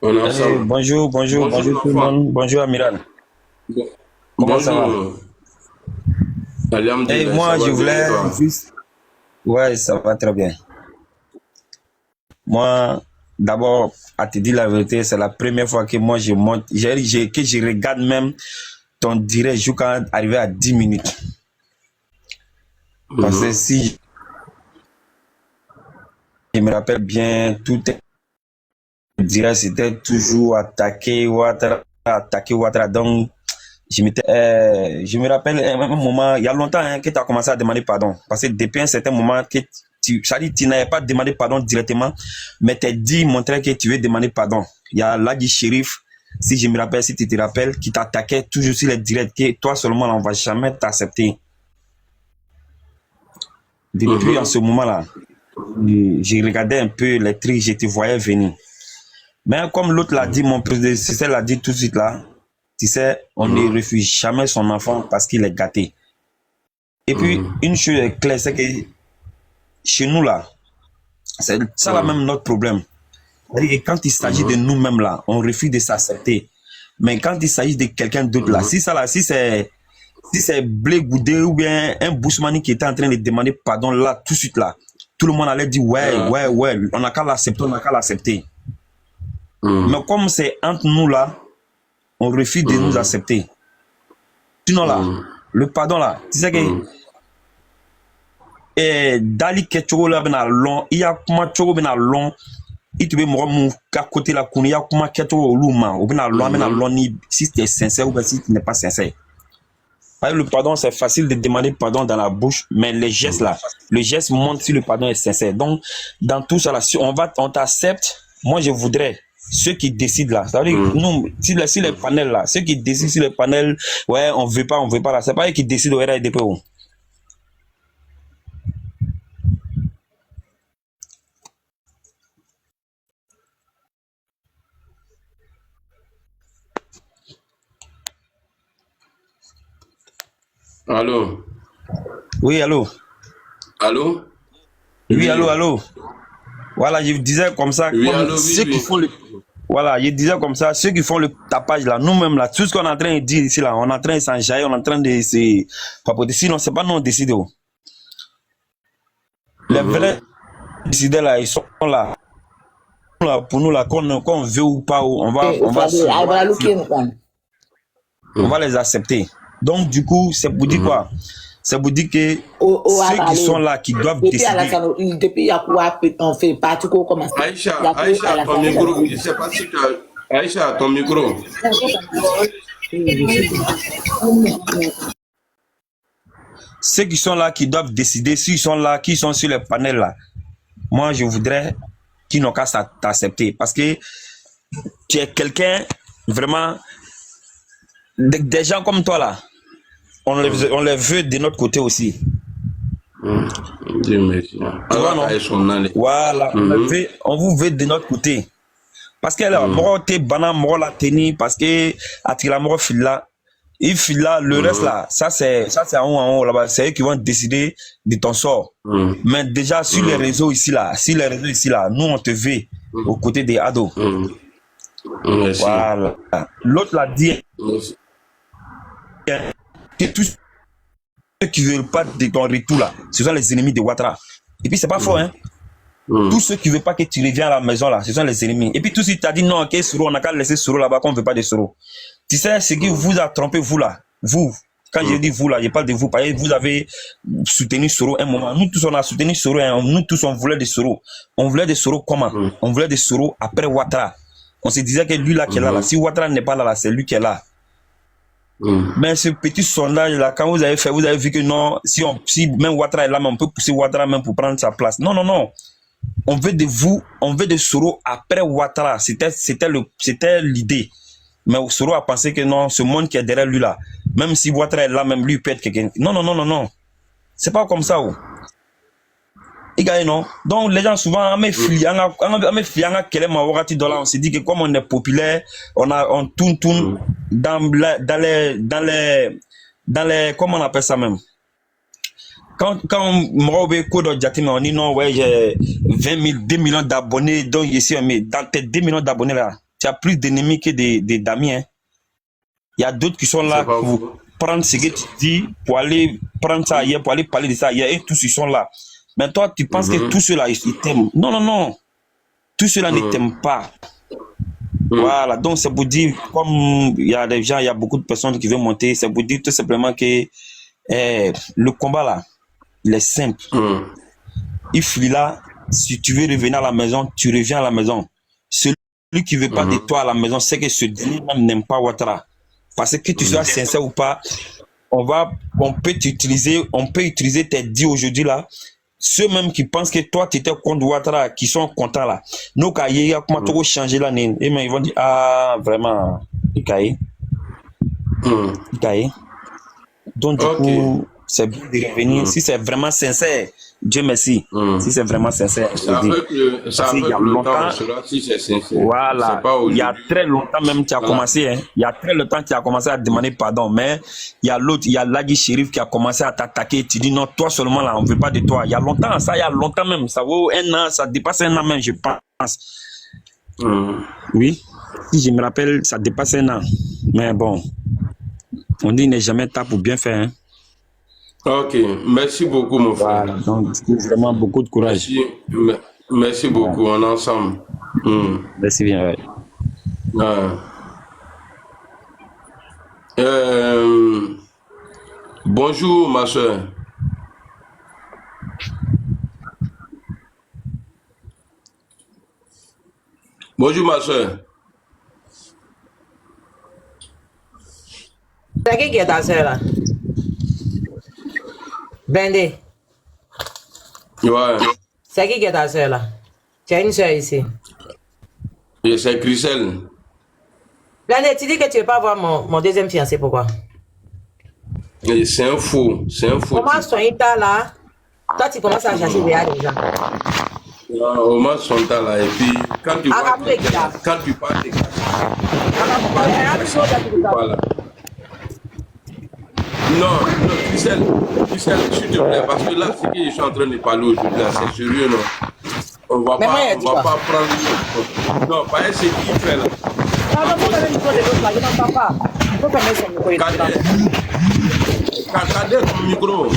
On est ensemble. Bonjour tout le monde. Bonjour Amiral. Comment ça va? Et moi, je voulais juste... Ouais, ça va très bien. Moi, d'abord, à te dire la vérité, c'est la première fois que moi, je monte, que je regarde même ton direct jusqu'à arriver à 10 minutes. Parce que si je me rappelle bien, tout est direct, c'était toujours attaquer Ouattara. Donc, je me rappelle un moment, il y a longtemps que tu as commencé à demander pardon. Parce que depuis un certain moment, que tu n'avais pas demandé pardon directement, mais tu as dit, montrer que tu veux demander pardon. Il y a Ladi Shérif, si je me rappelle, si tu te rappelles, qui t'attaquait toujours sur les directs, que toi seulement, on ne va jamais t'accepter. Depuis en ce moment-là, j'ai regardé un peu les trucs, je te voyais venir. Mais comme l'autre l'a dit, mon prédécesseur l'a dit tout de suite là, tu sais, on ne refuse jamais son enfant parce qu'il est gâté. Et puis, une chose est claire, c'est que chez nous, là, c'est ça là même notre problème. C'est-à-dire que quand il s'agit de nous-mêmes, là, on refuse de s'accepter. Mais quand il s'agit de quelqu'un d'autre, là, si ça, là, si c'est Blé Goudé ou bien un Bousmani qui était en train de demander pardon, là, tout de suite, là, tout le monde allait dire, ouais, on n'a qu'à l'accepter. Mais comme c'est entre nous, là, on refuse de nous accepter. Sinon, là, le pardon, là, tu sais que Dali Ketchogo, là, ben long, il y a comment Chogo, ben long, il te veut me qu'à côté la il y a comment Ketchogo, louma, ou ben long, si tu es sincère ou bien si tu n'es pas sincère. Le pardon, c'est facile de demander pardon dans la bouche, mais les gestes là, le geste montre si le pardon est sincère. Donc, dans tout ça là, si on t'accepte, moi je voudrais ceux qui décident là, ça veut dire nous, si les panels là, ceux qui décident sur les panels, ouais, on veut pas là, c'est pas eux qui décident au RADPO. Allô? Oui, allô? Allô? Oui, allô? Voilà, je disais comme ça, oui, comme allô, ceux qui font le... Voilà, je disais comme ça, ceux qui font le tapage là, nous-mêmes là, tout ce qu'on est en train de dire ici là, on est en train de s'enjailler, on est en train de se papoter, sinon c'est pas nous on décide. Les vrais décideurs là, ils sont là pour nous là, qu'on veut ou pas, on va les accepter. Donc du coup, c'est pour dire quoi? C'est pour dire que ceux qui sont là, qui doivent décider. Depuis on fait partie comment ça. Aïcha, ton micro, je sais pas si tu as... Aïcha, ton micro. Ceux qui sont là, qui doivent décider, s'ils sont là, qui sont sur les panels là, moi je voudrais qu'ils n'ont qu'à t'accepter. Parce que tu es quelqu'un, vraiment, des gens comme toi là, on les veut de notre côté aussi. Dieu merci. Voilà, on vous veut de notre côté. Parce que là, moi, t'es banane, moi, la tenue, parce que, la moi, il file là, le reste là, ça c'est en haut là-bas, c'est eux qui vont décider de ton sort. Mais déjà, sur les réseaux ici là, nous, on te veut aux côtés des ados. Voilà. L'autre l'a dit, que tous ceux qui ne veulent pas de ton retour là, ce sont les ennemis de Ouattara. Et puis c'est pas faux, hein. Tous ceux qui ne veulent pas que tu reviennes à la maison là, ce sont les ennemis. Et puis tous ceux qui t'ont dit non, ok, Soro, on a qu'à laisser Soro là-bas, qu'on ne veut pas de Soro. Tu sais, ce qui vous a trompé, vous là, vous, quand je dis vous là, je parle de vous, parce que vous avez soutenu Soro un moment. Nous tous on a soutenu Soro, hein. Nous tous on voulait de Soro. On voulait de Soro comment? On voulait de Soro après Ouattara. On se disait que lui là qui est là, si Ouattara n'est pas là, c'est lui qui est là. Mais ce petit sondage là, quand vous avez fait, vous avez vu que non, si même Ouattara est là, mais on peut pousser Ouattara même pour prendre sa place. Non. On veut de vous, on veut de Soro après Ouattara. C'était l'idée. Mais Soro a pensé que non, ce monde qui est derrière lui là, même si Ouattara est là, même lui peut être quelqu'un. Non. C'est pas comme ça. Non. Donc les gens souvent on se dit que comme on est populaire, on tourne dans les comment on appelle ça même. Quand on dit non, ouais, j'ai 2 millions d'abonnés, donc ici, mais dans tes 2 millions d'abonnés là, tu as plus d'ennemis que d'amis. Hein. Il y a d'autres qui sont là pour prendre ce que tu dis, pour aller prendre ça ailleurs, pour aller parler de ça ailleurs, et tous ils sont là. Mais toi, tu penses que tous ceux-là, ils t'aiment. Non. Tous ceux-là ne t'aiment pas. Voilà, donc c'est pour dire, comme il y a des gens, il y a beaucoup de personnes qui veulent monter, c'est pour dire tout simplement que le combat là, il est simple. Il fuit là, si tu veux revenir à la maison, tu reviens à la maison. Celui qui ne veut pas de toi à la maison, c'est que ce dernier même n'aime pas Ouattara. Parce que tu sois sincère ou pas, on peut utiliser tes dits aujourd'hui là. Ceux même qui pensent que toi tu étais contre Ouattara, qui sont contents là. Nous, quand il y a comment tout changer là, ils vont dire, ah, vraiment, il caille. Donc, du coup, c'est bien de revenir. Si c'est vraiment sincère, Dieu merci. Si c'est vraiment sincère, je Ça dis. fait que Parce qu'il y a longtemps, si c'est sincère. voilà, C'est pas il y a aujourd'hui. très longtemps même tu as commencé, hein. Il y a très longtemps tu as commencé à demander pardon, mais il y a l'autre, il y a Ladi Shérif qui a commencé à t'attaquer. Tu dis non, toi seulement là, on veut pas de toi. Il y a longtemps, ça, il y a longtemps même, ça vaut un an, ça dépasse un an même, je pense. Oui, si je me rappelle, ça dépasse un an. Mais bon, on dit n'est jamais tard pour bien faire, hein. Ok, merci beaucoup, mon frère. Voilà, donc vraiment beaucoup de courage. Merci beaucoup, on est ensemble. Merci bien, ouais. Bonjour, ma soeur. Bonjour, ma soeur. C'est qui est ta soeur là? Bendé. Ouais, C'est qui est ta soeur là? Tu as une soeur ici. et c'est Christelle. Bendé, tu dis que tu veux pas voir mon deuxième fiancé, pourquoi? Et c'est un faux, c'est un faux. Comment son état là? Toi, tu commences à chercher derrière les gens. Au moins son temps là, et puis quand tu Ah, vois, quand tu parles, voilà. Non, Christelle, s'il te plaît, parce que là, ce que je suis en train de parler aujourd'hui, là, c'est sérieux, non? On va Mais pas, moi, on va pas prendre. Non, pas ce qu'il fait là. Non, non, faut fermer le micro de l'autre là, je n'entends pas. Faut fermer son micro. Cadet ton micro.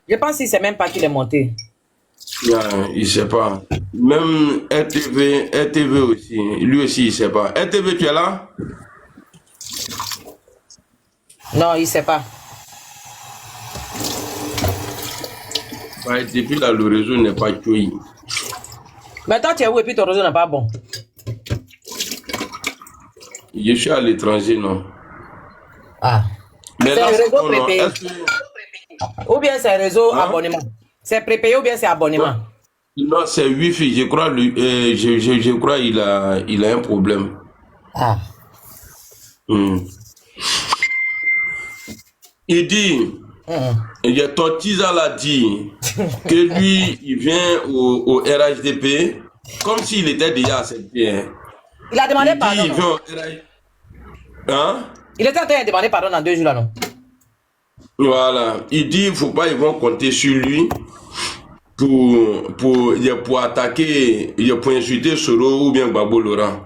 Je pense qu'il ne sait même pas qu'il est monté. Non, il sait pas. Même RTV aussi, lui aussi, il sait pas. RTV, tu es là? Non, il ne sait pas. Ouais, depuis là, le réseau n'est pas tué. Mais toi, tu es où et puis ton réseau n'est pas bon? Je suis à l'étranger, non. Ah. Mais C'est là, un réseau non, prépayé. est-ce que... Ou bien c'est un réseau Hein? abonnement. C'est prépayé ou bien c'est abonnement. Non, c'est Wi-Fi. Je crois, je crois il a un problème. Ah. Il dit, il y a ton Tiza l'a dit que lui, il vient au RHDP comme s'il était déjà accepté. Hein. Il a demandé Il dit, pardon. il Non? vient au RHDP. Hein? Il était en train de demander pardon dans 2 jours là, non? Voilà. Il dit, il ne faut pas, ils vont compter sur lui pour attaquer, pour insulter Soro ou bien Gbagbo Laurent.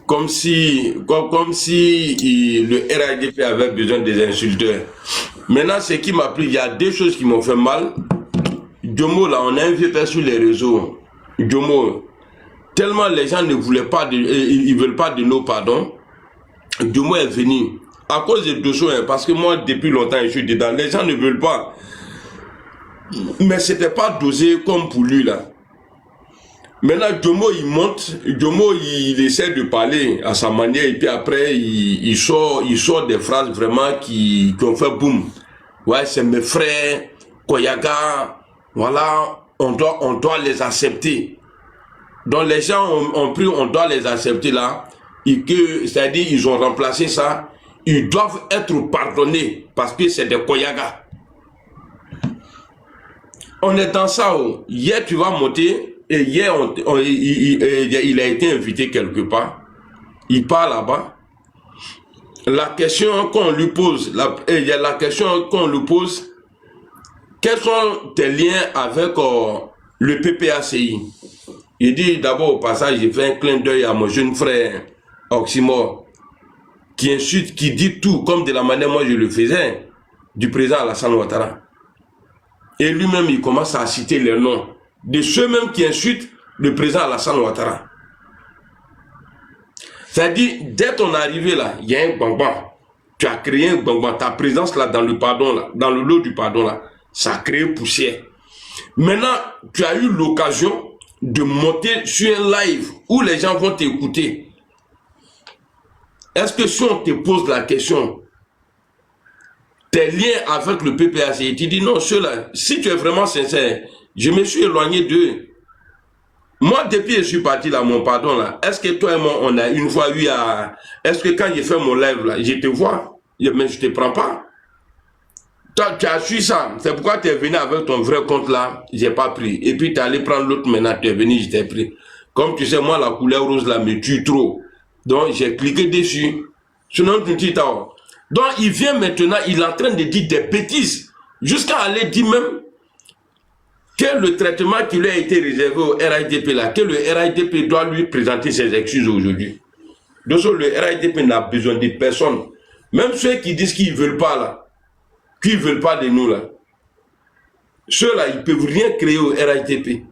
Comme si le RHDP avait besoin des insulteurs. Maintenant, ce qui m'a pris, il y a deux choses qui m'ont fait mal. Jomo, là, on a un vieux père sur les réseaux. Jomo, tellement les gens ne voulaient pas, ils veulent pas de nos pardons. Jomo est venu. À cause de deux choses, hein, parce que moi, depuis longtemps, je suis dedans. Les gens ne veulent pas. Mais c'était pas dosé comme pour lui, là. Maintenant, Jomo, il monte. Jomo, il essaie de parler à sa manière. Et puis après, il sort des phrases vraiment qui ont fait boum. Ouais, c'est mes frères, Koyaga. Voilà, on doit les accepter. Donc, les gens ont pris, on doit les accepter là. C'est-à-dire, ils ont remplacé ça. Ils doivent être pardonnés parce que c'est des Koyaga. On est dans ça. Hier, tu vas monter. Et hier, il a été invité quelque part. Il part là-bas. La question qu'on lui pose, quels sont tes liens avec le PPACI? Il dit d'abord au passage, j'ai fait un clin d'œil à mon jeune frère Oxymore, qui insulte, qui dit tout, comme de la manière moi je le faisais, du président Alassane Ouattara. Et lui-même, il commence à citer les noms de ceux-mêmes qui insultent le président Alassane Ouattara. C'est-à-dire, dès ton arrivée là, il y a un gbangban. Tu as créé un gbangban. Ta présence là, dans le pardon là, dans le lot du pardon là, ça a créé poussière. Maintenant, tu as eu l'occasion de monter sur un live où les gens vont t'écouter. Est-ce que si on te pose la question, tes liens avec le PPAC, tu dis non, ceux-là, si tu es vraiment sincère, je me suis éloigné d'eux. Moi, depuis que je suis parti là, mon pardon là, est-ce que toi et moi, on a une fois eu à... Est-ce que quand j'ai fait mon live là, je te vois, mais je te prends pas. Toi, tu as su ça. C'est pourquoi tu es venu avec ton vrai compte là, j'ai pas pris. Et puis tu es allé prendre l'autre maintenant, tu es venu, je t'ai pris. Comme tu sais, moi, la couleur rose là me tue trop. Donc, j'ai cliqué dessus. Sinon, tu dis, donc, il vient maintenant, il est en train de dire des bêtises. Jusqu'à aller dire même que le traitement qui lui a été réservé au RIDP là, que le RIDP doit lui présenter ses excuses aujourd'hui. Donc, le RIDP n'a besoin de personne. Même ceux qui disent qu'ils ne veulent pas là, qui ne veulent pas de nous là, ceux-là, ils ne peuvent rien créer au RITP.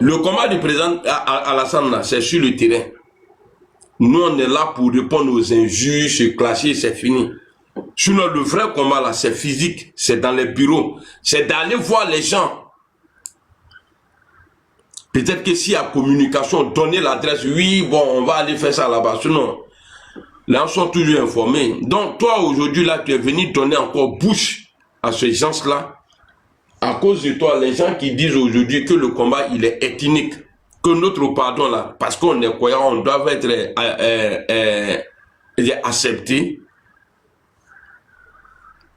Le combat du président Alassane là, c'est sur le terrain. Nous, on est là pour répondre aux injures, se clasher, c'est fini. Sinon, le vrai combat là, c'est physique, c'est dans les bureaux, c'est d'aller voir les gens. Peut-être que s'il y a communication, donner l'adresse, oui, bon, on va aller faire ça là-bas. Sinon, là, ils sont toujours informés. Donc, toi, aujourd'hui, là, tu es venu donner encore bouche à ces gens-là. À cause de toi, les gens qui disent aujourd'hui que le combat, il est ethnique, que notre pardon, là, parce qu'on est croyant, on doit être accepté.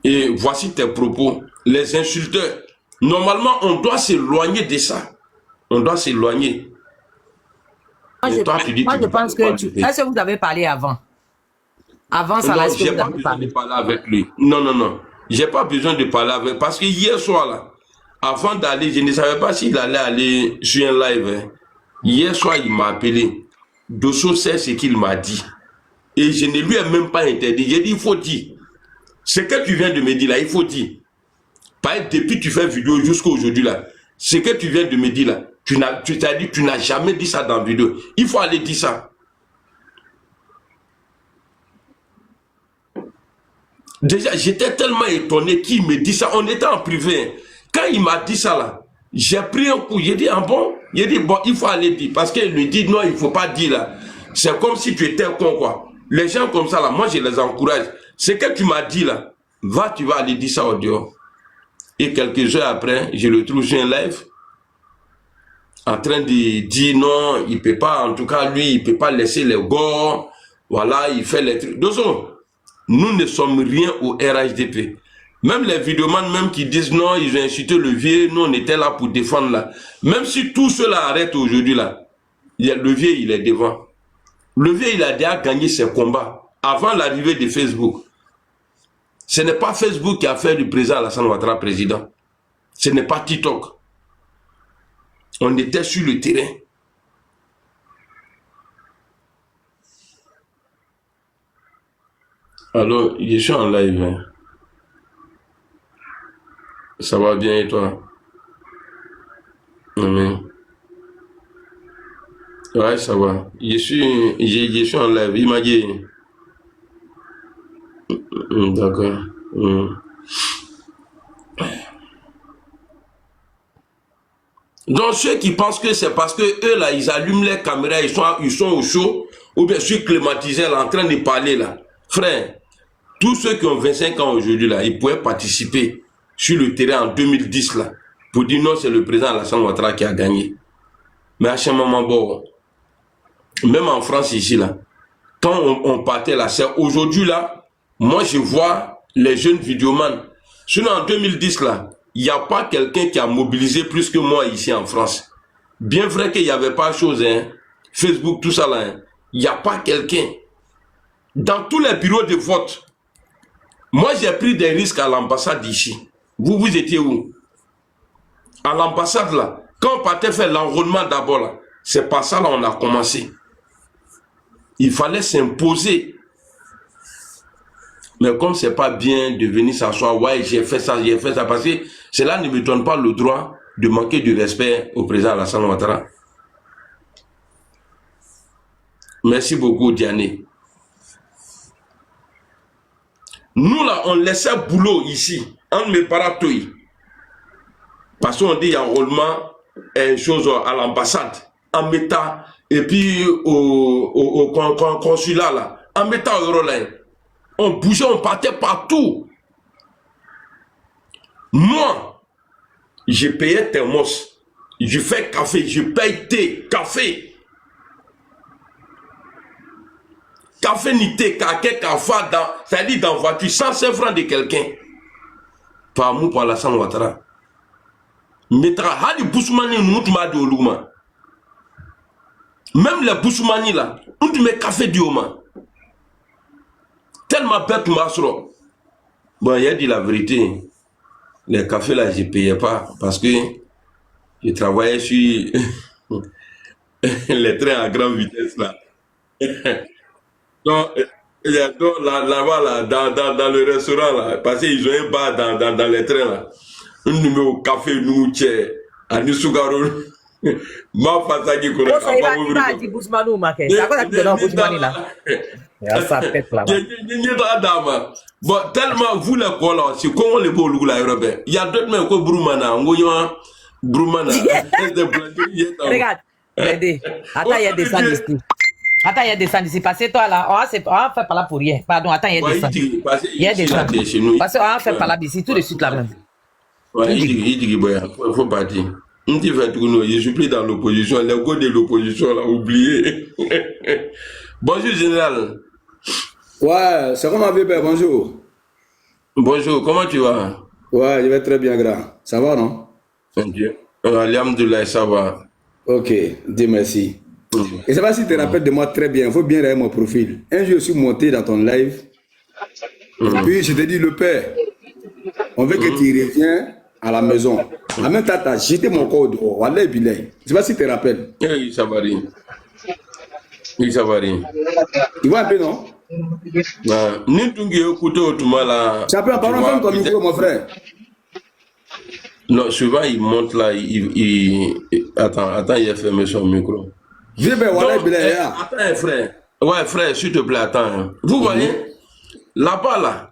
Et voici tes propos. Les insulteurs. Normalement, on doit s'éloigner de ça. On doit s'éloigner. Moi, je pense que est-ce que vous avez parlé avant? Avant ça, est-ce que vous avez parlé? De parler avec lui. Non, non, non. J'ai pas besoin de parler avec. Parce que hier soir, là, avant d'aller, je ne savais pas s'il allait aller sur un live. Hein. Hier soir, il m'a appelé. Dosso sait ce qu'il m'a dit. Et je ne lui ai même pas interdit. J'ai dit, il faut dire. Ce que tu viens de me dire là, il faut dire. Pas depuis que tu fais vidéo jusqu'à aujourd'hui là. Ce que tu viens de me dire là, tu t'as dit, tu n'as jamais dit ça dans la vidéo. Il faut aller dire ça. Déjà, j'étais tellement étonné qu'il me dit ça. On était en privé. Quand il m'a dit ça là, j'ai pris un coup. J'ai dit, ah bon? J'ai dit, bon, il faut aller dire. Parce qu'il lui dit, non, il ne faut pas dire là. C'est comme si tu étais con quoi. Les gens comme ça là, moi je les encourage. Ce que tu m'as dit là, tu vas aller dire ça au dehors. Et quelques heures après, je le trouve sur un live. En train de dire non, il ne peut pas, en tout cas lui, il ne peut pas laisser les gars. Voilà, il fait les trucs. Donc, nous ne sommes rien au RHDP. Même les vidéomans même qui disent non, ils ont insulté le vieux, nous on était là pour défendre là. Même si tout cela arrête aujourd'hui là, le vieux il est devant. Le vieux il a déjà gagné ses combats avant l'arrivée de Facebook. Ce n'est pas Facebook qui a fait du président Alassane Ouattara président. Ce n'est pas TikTok. On était sur le terrain. Alors, je suis en live. Hein. Ça va bien et toi? Amen. Ouais, ça va. Je suis en live. Il m'a dit. D'accord. Donc ceux qui pensent que c'est parce que eux là, ils allument les caméras, ils sont au chaud, ou bien sur climatisé là, en train de parler là. Frère, tous ceux qui ont 25 ans aujourd'hui là, ils pouvaient participer sur le terrain en 2010 là, pour dire non, c'est le président Alassane Ouattara qui a gagné. Mais à chaque moment, bon, même en France ici là, quand on partait là, c'est aujourd'hui là, moi je vois les jeunes vidéomans. Sinon en 2010 là, il n'y a pas quelqu'un qui a mobilisé plus que moi ici en France. Bien vrai qu'il n'y avait pas de chose, hein, Facebook, tout ça là, hein, il n'y a pas quelqu'un. Dans tous les bureaux de vote, moi j'ai pris des risques à l'ambassade d'ici. Vous étiez où? À l'ambassade là, quand on partait faire l'enrôlement d'abord là, c'est pas ça là on a commencé. Il fallait s'imposer. Mais comme c'est pas bien de venir s'asseoir, ouais, j'ai fait ça, parce que cela ne me donne pas le droit de manquer de respect au président Alassane Ouattara. Merci beaucoup, Diané. Nous, là, on laissait boulot ici, en me paratouille. Parce qu'on dit enrôlement, chose à l'ambassade, en mettant, et puis au consulat, là, en mettant au euro, là. On bougeait, on partait partout. Moi, je payais thermos, je fais café, je paye thé, café. Café ni thé, café, c'est-à-dire dans voiture, 105 francs de quelqu'un. par amour pour Alassane Ouattara. Mais Hadi Boussoumani, nous m'a dit au Louma. Même les Boussoumani là, nous m'a café du Oma. Tellement bête Masro. Bon, il a dit la vérité. Les cafés là, je ne payais pas parce que je travaillais sur les trains à grande vitesse là. Donc, là-bas, là, dans le restaurant, là, parce qu'ils ont un bar dans les trains, là. Un numéro café, nous, tchè, à Nusugaro. Ma fatigué, qu'on a pas. Il va dire Bousmanou, ma c'est à quoi ça te donne Bousmani, là? Ça fait là. Bon, tellement, vous, les quoi, là, c'est comment les beaux loups, là, Robert. Il y a d'autres mêmes que Broumana, Broumana. Regarde, attends, il y a des sangs ici. Attends, il y a des sangs ici. Parce que toi, là, on va faire par là pour rien. Pardon, attends, il y a des sangs. Il y a des sangs. Parce qu'on va faire par là d'ici, tout de suite, là même. Ouais, il dit, il faut partir. Je suis plus dans l'opposition. Les gars de l'opposition, là, oublié. Bonjour, général. Ouais, c'est comme un bébé, bonjour. Bonjour, comment tu vas? Ouais, je vais très bien, grand. Ça va, non? Dieu. Alhamdoulilah, ça va. Ok, dis merci. Et ça va si tu te rappelles de moi très bien, il faut bien regarder mon profil. Un jour, je suis monté dans ton live. Puis, je te dis, le père, on veut que tu reviennes à la maison. En même temps, tu as jeté mon corps dehors. Wallah, bilay. Je sais pas si tu te rappelles. Oui, ça va rien. Oui, ça va rien. Tu vois un peu, non? Ça peut en parler comme ton micro, mon frère. Non, souvent il monte là, attends, il a fermé son micro. Attends, frère. Ouais, frère, s'il te plaît, attends. Vous voyez, là-bas, là,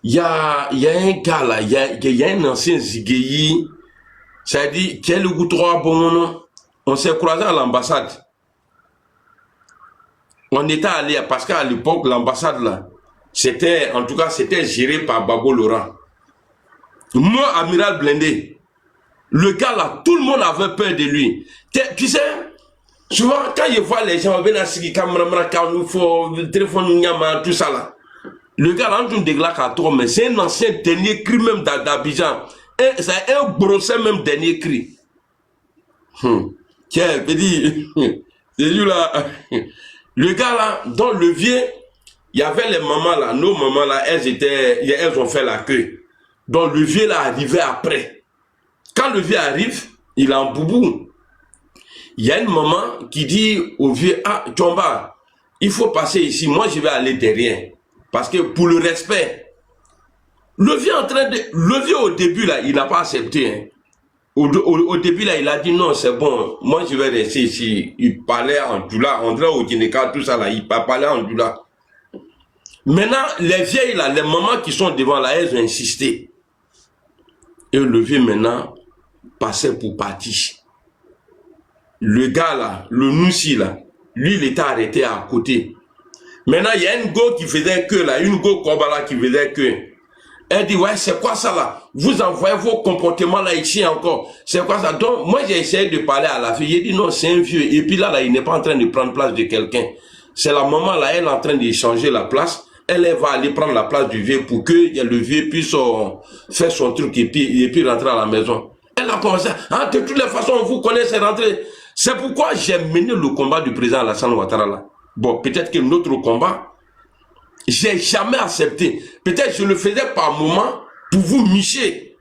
il y a un gars là, il y a un ancien Zigueyi, ça dit, quel goût trois bon nom. On s'est croisé à l'ambassade. On était allé, parce qu'à l'époque, l'ambassade là, c'était, en tout cas, c'était géré par Babo Laurent. Moi, Amiral Blindé, le gars là, tout le monde avait peur de lui. Tu sais, souvent, quand je vois les gens, tout ça là, le gars là, on dit mais c'est un ancien dernier cri même d'Abidjan. C'est un brosset même dernier cri. Tiens, je dis, c'est lui là. Le gars là, dans le vieux, il y avait les mamans là, nos mamans là, elles ont fait la queue. Donc le vieux là arrivait après. Quand le vieux arrive, il est en boubou. Il y a une maman qui dit au vieux, ah, Tchomba, il faut passer ici, moi je vais aller derrière. Parce que pour le respect, le vieux au début là, il n'a pas accepté. Hein. Au début là, il a dit non, c'est bon, moi je vais rester ici. Il parlait en doula, on dirait au Guinéka, tout ça là, il parlait en doula. Maintenant, les vieilles là, les mamans qui sont devant là, elles ont insisté. Et le vieux maintenant passait pour partir. Le gars là, le Noussi là, lui il était arrêté à côté. Maintenant, il y a une go qui faisait que là, une go Kobala qui faisait que. Elle dit, ouais, c'est quoi ça là? Vous envoyez vos comportements là ici encore. C'est quoi ça? Donc, moi j'ai essayé de parler à la fille. J'ai dit, non, c'est un vieux. Et puis là, il n'est pas en train de prendre place de quelqu'un. C'est la maman là, elle est en train d'échanger la place. Elle va aller prendre la place du vieux pour que le vieux puisse faire son truc et puis rentrer à la maison. Elle a commencé, hein, de toutes les façons, vous connaissez rentrer. C'est pourquoi j'ai mené le combat du président Alassane Ouattara là. Bon, peut-être que notre combat, j'ai jamais accepté. Peut-être je le faisais par moment pour vous micher.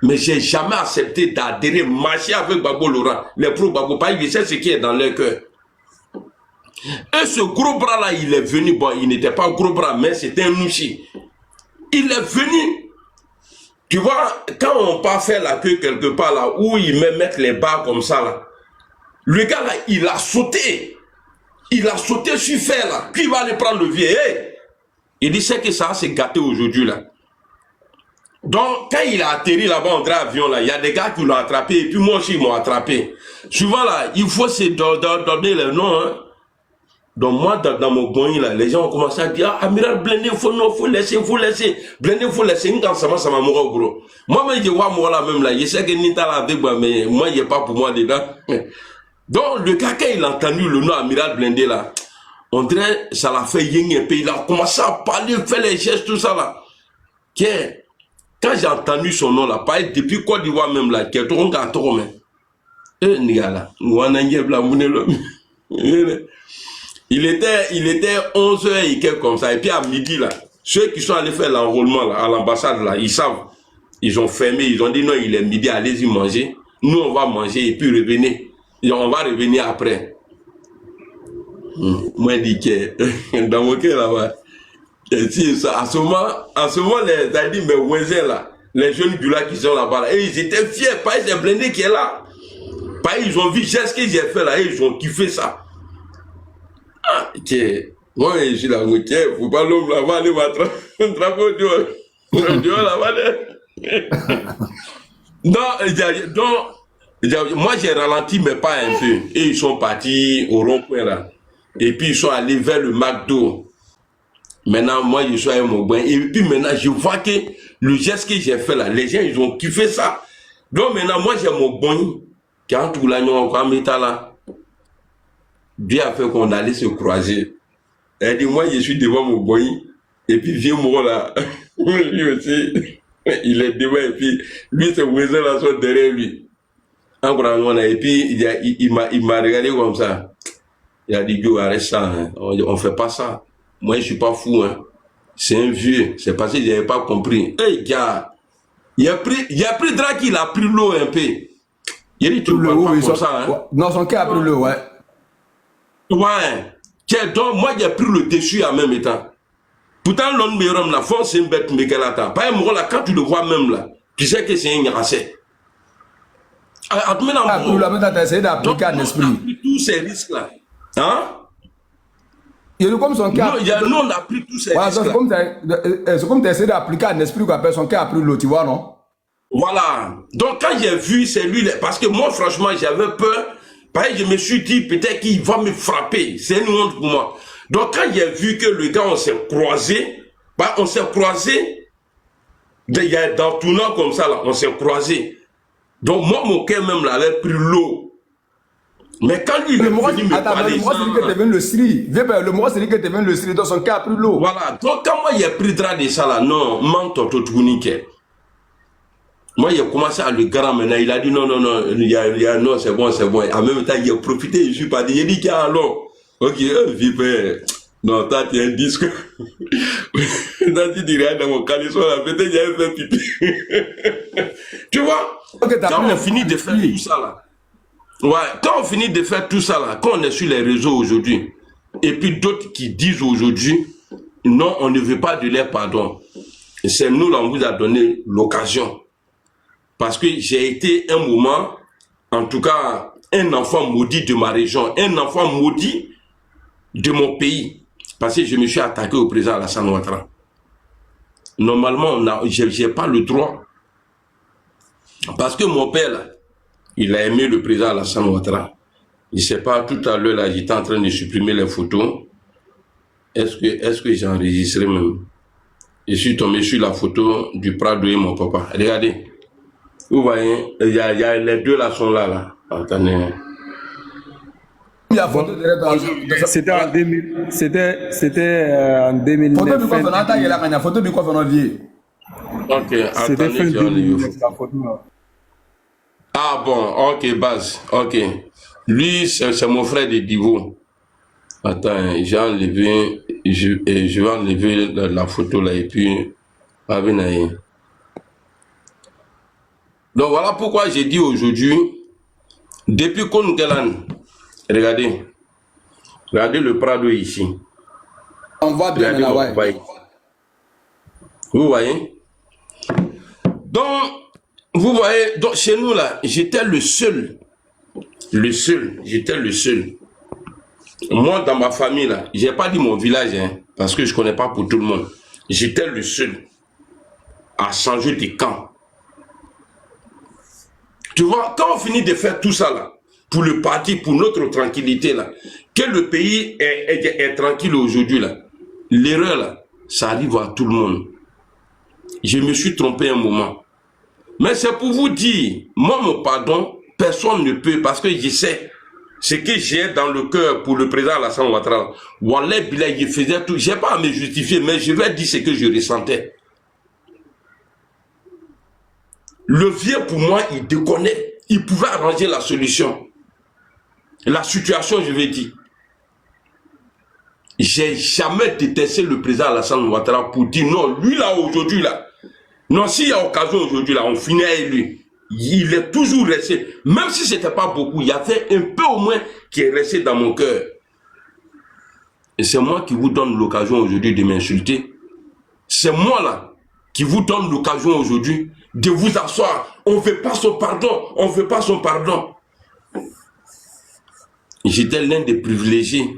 Mais j'ai jamais accepté d'adhérer, marcher avec Babo Laurent. Les pro-Babo, parce que je sais ce qui est dans leur cœur. Et ce gros bras là, il est venu, bon, il n'était pas un gros bras, mais c'était un outil. Il est venu. Tu vois, quand on part faire la queue quelque part là, où il met les barres comme ça là, le gars là, il a sauté. Il a sauté sur fer là. Puis il va aller prendre le vieux. Hey! Il dit, c'est que ça s'est gâté aujourd'hui là. Donc, quand il a atterri là-bas en grand avion là, il y a des gars qui l'ont attrapé et puis moi aussi ils m'ont attrapé. Souvent là, il faut se donner le nom. Hein. Donc moi, dans mon bon là, les gens ont commencé à dire, ah, Amiral Blindé, faut laisser. Blindé, faut laisser. Ça m'a mouru gros. Moi-même, je vois moi là même là. Je sais que Nita là avec moi, mais moi, il n'y a pas pour moi dedans. Donc, le gars, quand il a entendu le nom Amiral Blindé là, on dirait, ça l'a fait ying et puis il a commencé à parler, faire les gestes, tout ça là. Tiens, Quand j'ai entendu son nom là, pareil, depuis Côte d'Ivoire même là, qui est trop gâteau, mais. Il était 11h et quelque comme ça. Et puis à midi là, ceux qui sont allés faire l'enrôlement là, à l'ambassade là, ils savent. Ils ont fermé, ils ont dit non, il est midi, allez-y manger. Nous on va manger et puis revenez. Et on va revenir après. Moi je dis que dans mon cœur là-bas, à ce moment, les dit mes voisins là, les jeunes du lac qui sont là-bas, là, et ils étaient fiers, pas les blindés qui est là. Pas ils ont vu ce que j'ai fait là, et ils ont kiffé ça. Ah, moi je suis là, faut pas l'homme là-bas, aller battre un drapeau du là-bas. Donc, moi j'ai ralenti, mais pas un peu. Et ils sont partis au rond-point là. Et puis ils sont allés vers le McDo. Maintenant, moi je suis à mon bain. Et puis maintenant, je vois que le geste que j'ai fait là, les gens ils ont kiffé ça. Donc maintenant, moi j'ai mon bain. Quand tout l'agneau encore là, Dieu a fait qu'on allait se croiser. Elle dit, moi je suis devant mon bain. Et puis vieux moi là, lui aussi, il est devant. Et puis lui, ses voisins là sont derrière lui. Et puis il m'a regardé comme ça. Il a dit, Dieu, arrête ça, hein. On fait pas ça. Moi je suis pas fou, hein. C'est un vieux. C'est parce que j'avais pas compris. Hey gars, il a pris Drake, il a pris l'eau un peu. Il a dit, tu ne parles pas comme ça, hein. Non, son cœur a pris l'eau, ouais. Ouais. Tiens, donc moi j'ai pris le dessus en même temps. Pourtant, l'homme de la force, c'est une bête, mais qu'elle attend. Pas un mot là, quand tu le vois même là, tu sais que c'est un grasset. Pour la mettre à essayer d'appliquer un esprit. On a pris tous ces risques là. Hein? Il y a comme son cas. Nous, on a pris tous ces risques là. C'est comme tu essaies d'appliquer un esprit qu'on appelle son cas a pris l'eau, tu vois, non? Voilà. Donc, quand j'ai vu celui-là, parce que moi, franchement, j'avais peur. Pareil, je me suis dit, peut-être qu'il va me frapper. C'est une honte pour moi. Donc, quand j'ai vu que le gars, on s'est croisé, bah, on s'est croisé, dans tout nom comme ça, là, on s'est croisé. Donc, moi, mon cœur même, là, avait pris l'eau. Mais quand lui, il est venu me parler... Le mot, c'est dit que tu viens le Sri. Le mot, c'est dit que tu viens le Sri, donc son cœur a pris l'eau. Voilà. Donc, quand moi, j'ai pris drap de ça, là, non, manto, tout nickel. Moi, il a commencé à le grand maintenant. Il a dit non, non, c'est bon, c'est bon. En même temps, il a profité, je suis pas dit. Il a dit qu'il alors. Ok, vipère. Non, toi, tu es un disque. Toi, tu dis rien dans mon caleçon là. Peut-être j'avais fait pipi. Tu vois? Okay, quand on finit de faire tout ça là. Ouais, quand on finit de faire tout ça là, quand on est sur les réseaux aujourd'hui, et puis d'autres qui disent aujourd'hui, non, on ne veut pas de leur pardon. C'est nous là, on vous a donné l'occasion. Parce que j'ai été un moment, en tout cas, un enfant maudit de ma région, un enfant maudit de mon pays. Parce que je me suis attaqué au président Alassane Ouattara. Normalement, je n'ai pas le droit. Parce que mon père, là, il a aimé le président Alassane Ouattara. Je ne sais pas, tout à l'heure, là, j'étais en train de supprimer les photos. Est-ce que j'ai enregistré même? Je suis tombé sur la photo du Prado et mon papa. Regardez. Vous voyez, les deux là sont là. Attendez. C'était en 2000. C'était en 2009. Photo du quoi il y a la photo du quoi Ok, c'était fin 2009 la photo. Ah bon, ok, base, ok. Lui, c'est mon frère de Divo. Attends, j'ai enlevé, je vais enlever la photo là et puis, donc voilà pourquoi j'ai dit aujourd'hui, depuis Kongelan, regardez le Prado ici. On voit bien là, ouais. Vous voyez? Donc, vous voyez, donc chez nous là, j'étais le seul. J'étais le seul. Moi, dans ma famille là, j'ai pas dit mon village, hein, parce que je connais pas pour tout le monde. J'étais le seul à changer de camp. Tu vois, quand on finit de faire tout ça là, pour le parti, pour notre tranquillité là, que le pays est tranquille aujourd'hui là, l'erreur là, ça arrive à tout le monde. Je me suis trompé un moment. Mais c'est pour vous dire, moi mon pardon, personne ne peut, parce que je sais ce que j'ai dans le cœur pour le président Alassane Ouattara. Wallah Billah, il faisait tout, j'ai pas à me justifier, mais je vais dire ce que je ressentais. Le vieux, pour moi, il déconnait. Il pouvait arranger la solution. La situation, je vais dire. J'ai jamais détesté le président Alassane Ouattara pour dire non, lui là, aujourd'hui là. Non, s'il y a occasion aujourd'hui là, on finit avec lui. Il est toujours resté. Même si ce n'était pas beaucoup, il y avait un peu au moins qui est resté dans mon cœur. Et c'est moi qui vous donne l'occasion aujourd'hui de m'insulter. C'est moi là qui vous donne l'occasion aujourd'hui de vous asseoir. On ne veut pas son pardon. On ne veut pas son pardon. J'étais l'un des privilégiés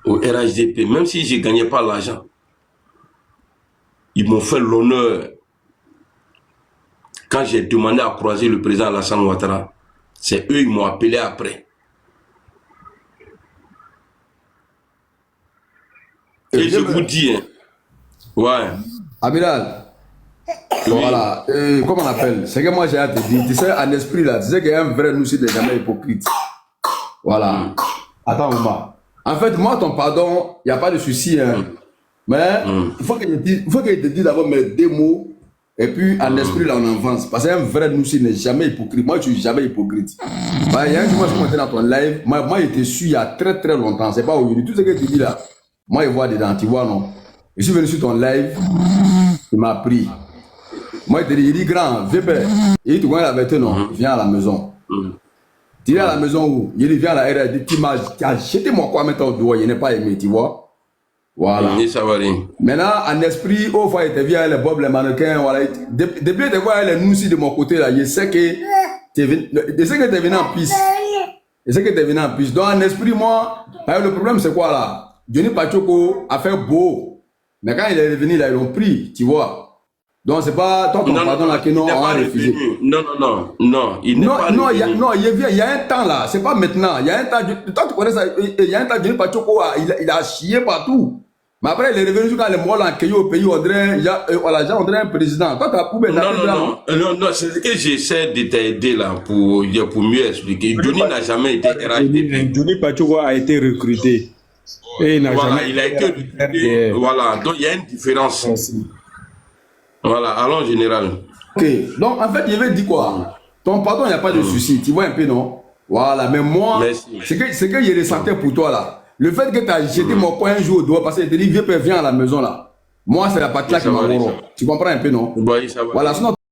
au RHDP, même si je ne gagnais pas l'argent. Ils m'ont fait l'honneur. Quand j'ai demandé à croiser le président Alassane Ouattara, c'est eux qui m'ont appelé après. Et je vous dis, hein, ouais. Amiral, voilà, comment on appelle? C'est que moi j'ai à te dire, tu sais, en esprit là, tu sais qu'il y a un vrai nous n'est jamais hypocrite. Voilà. Attends, Ouma. En fait, moi, ton pardon, il n'y a pas de souci. Hein. Mais il faut que je te dise d'abord mes deux mots. Et puis, en esprit, là, on avance. Parce qu'un vrai nous n'est jamais hypocrite. Moi, je ne suis jamais hypocrite. Il y a un jour, je suis monté dans ton live. Moi, j'étais su il y a très très longtemps. C'est pas aujourd'hui. Tout ce que tu dis là, moi, je vois dedans. Tu vois, non? Je suis venu sur ton live. Il m'a pris. Moi, il dit grand, viens, il dit, tu connais la vérité, non? Viens à la maison. Tu es à la maison où? Il vient à la RR, il dit, tu as jeté mon quoi maintenant au doigt, il n'est pas aimé, tu vois? Voilà. Maintenant, en esprit, au fois, il te vient les bobs, les mannequins, voilà. Depuis que tu vois les noussis de mon côté, là, je sais que tu es venu en piste. Je sais que tu es venu en piste. Donc, en esprit, moi, le problème, c'est quoi, là? Johnny Pachoko a fait beau. Mais quand il est revenu, là, ils l'ont pris, tu vois? Donc, c'est pas toi, ton pardon, là, que non, on a refusé. Non, il n'est pas non, il y a un temps, là. C'est pas maintenant. Il y a un temps, toi, tu connais ça, il y a un temps, Johnny Pachoko, il a chié partout. Mais après, il est revenu sur quand les mots l'ont accueilli au pays, on dirait, on dirait un président. Toi, tu as coupé non, c'est ce que j'essaie de t'aider là pour mieux expliquer. Johnny n'a jamais été RHDP. Johnny Pachoko a été recruté. Et il a été recruté. Voilà, donc il y a une différence. Voilà, allons général. Ok, donc en fait, je vais dire quoi? Ton pardon, il n'y a pas de souci. Tu vois un peu, non? Voilà, mais moi, ce que je ressentais pour toi là. Le fait que tu as jeté mon coin un jour au doigt, parce que tu te dis, viens à la maison là. Moi, c'est la partie là qui m'a. Tu comprends un peu, non? Oui, ça va. Voilà, sinon.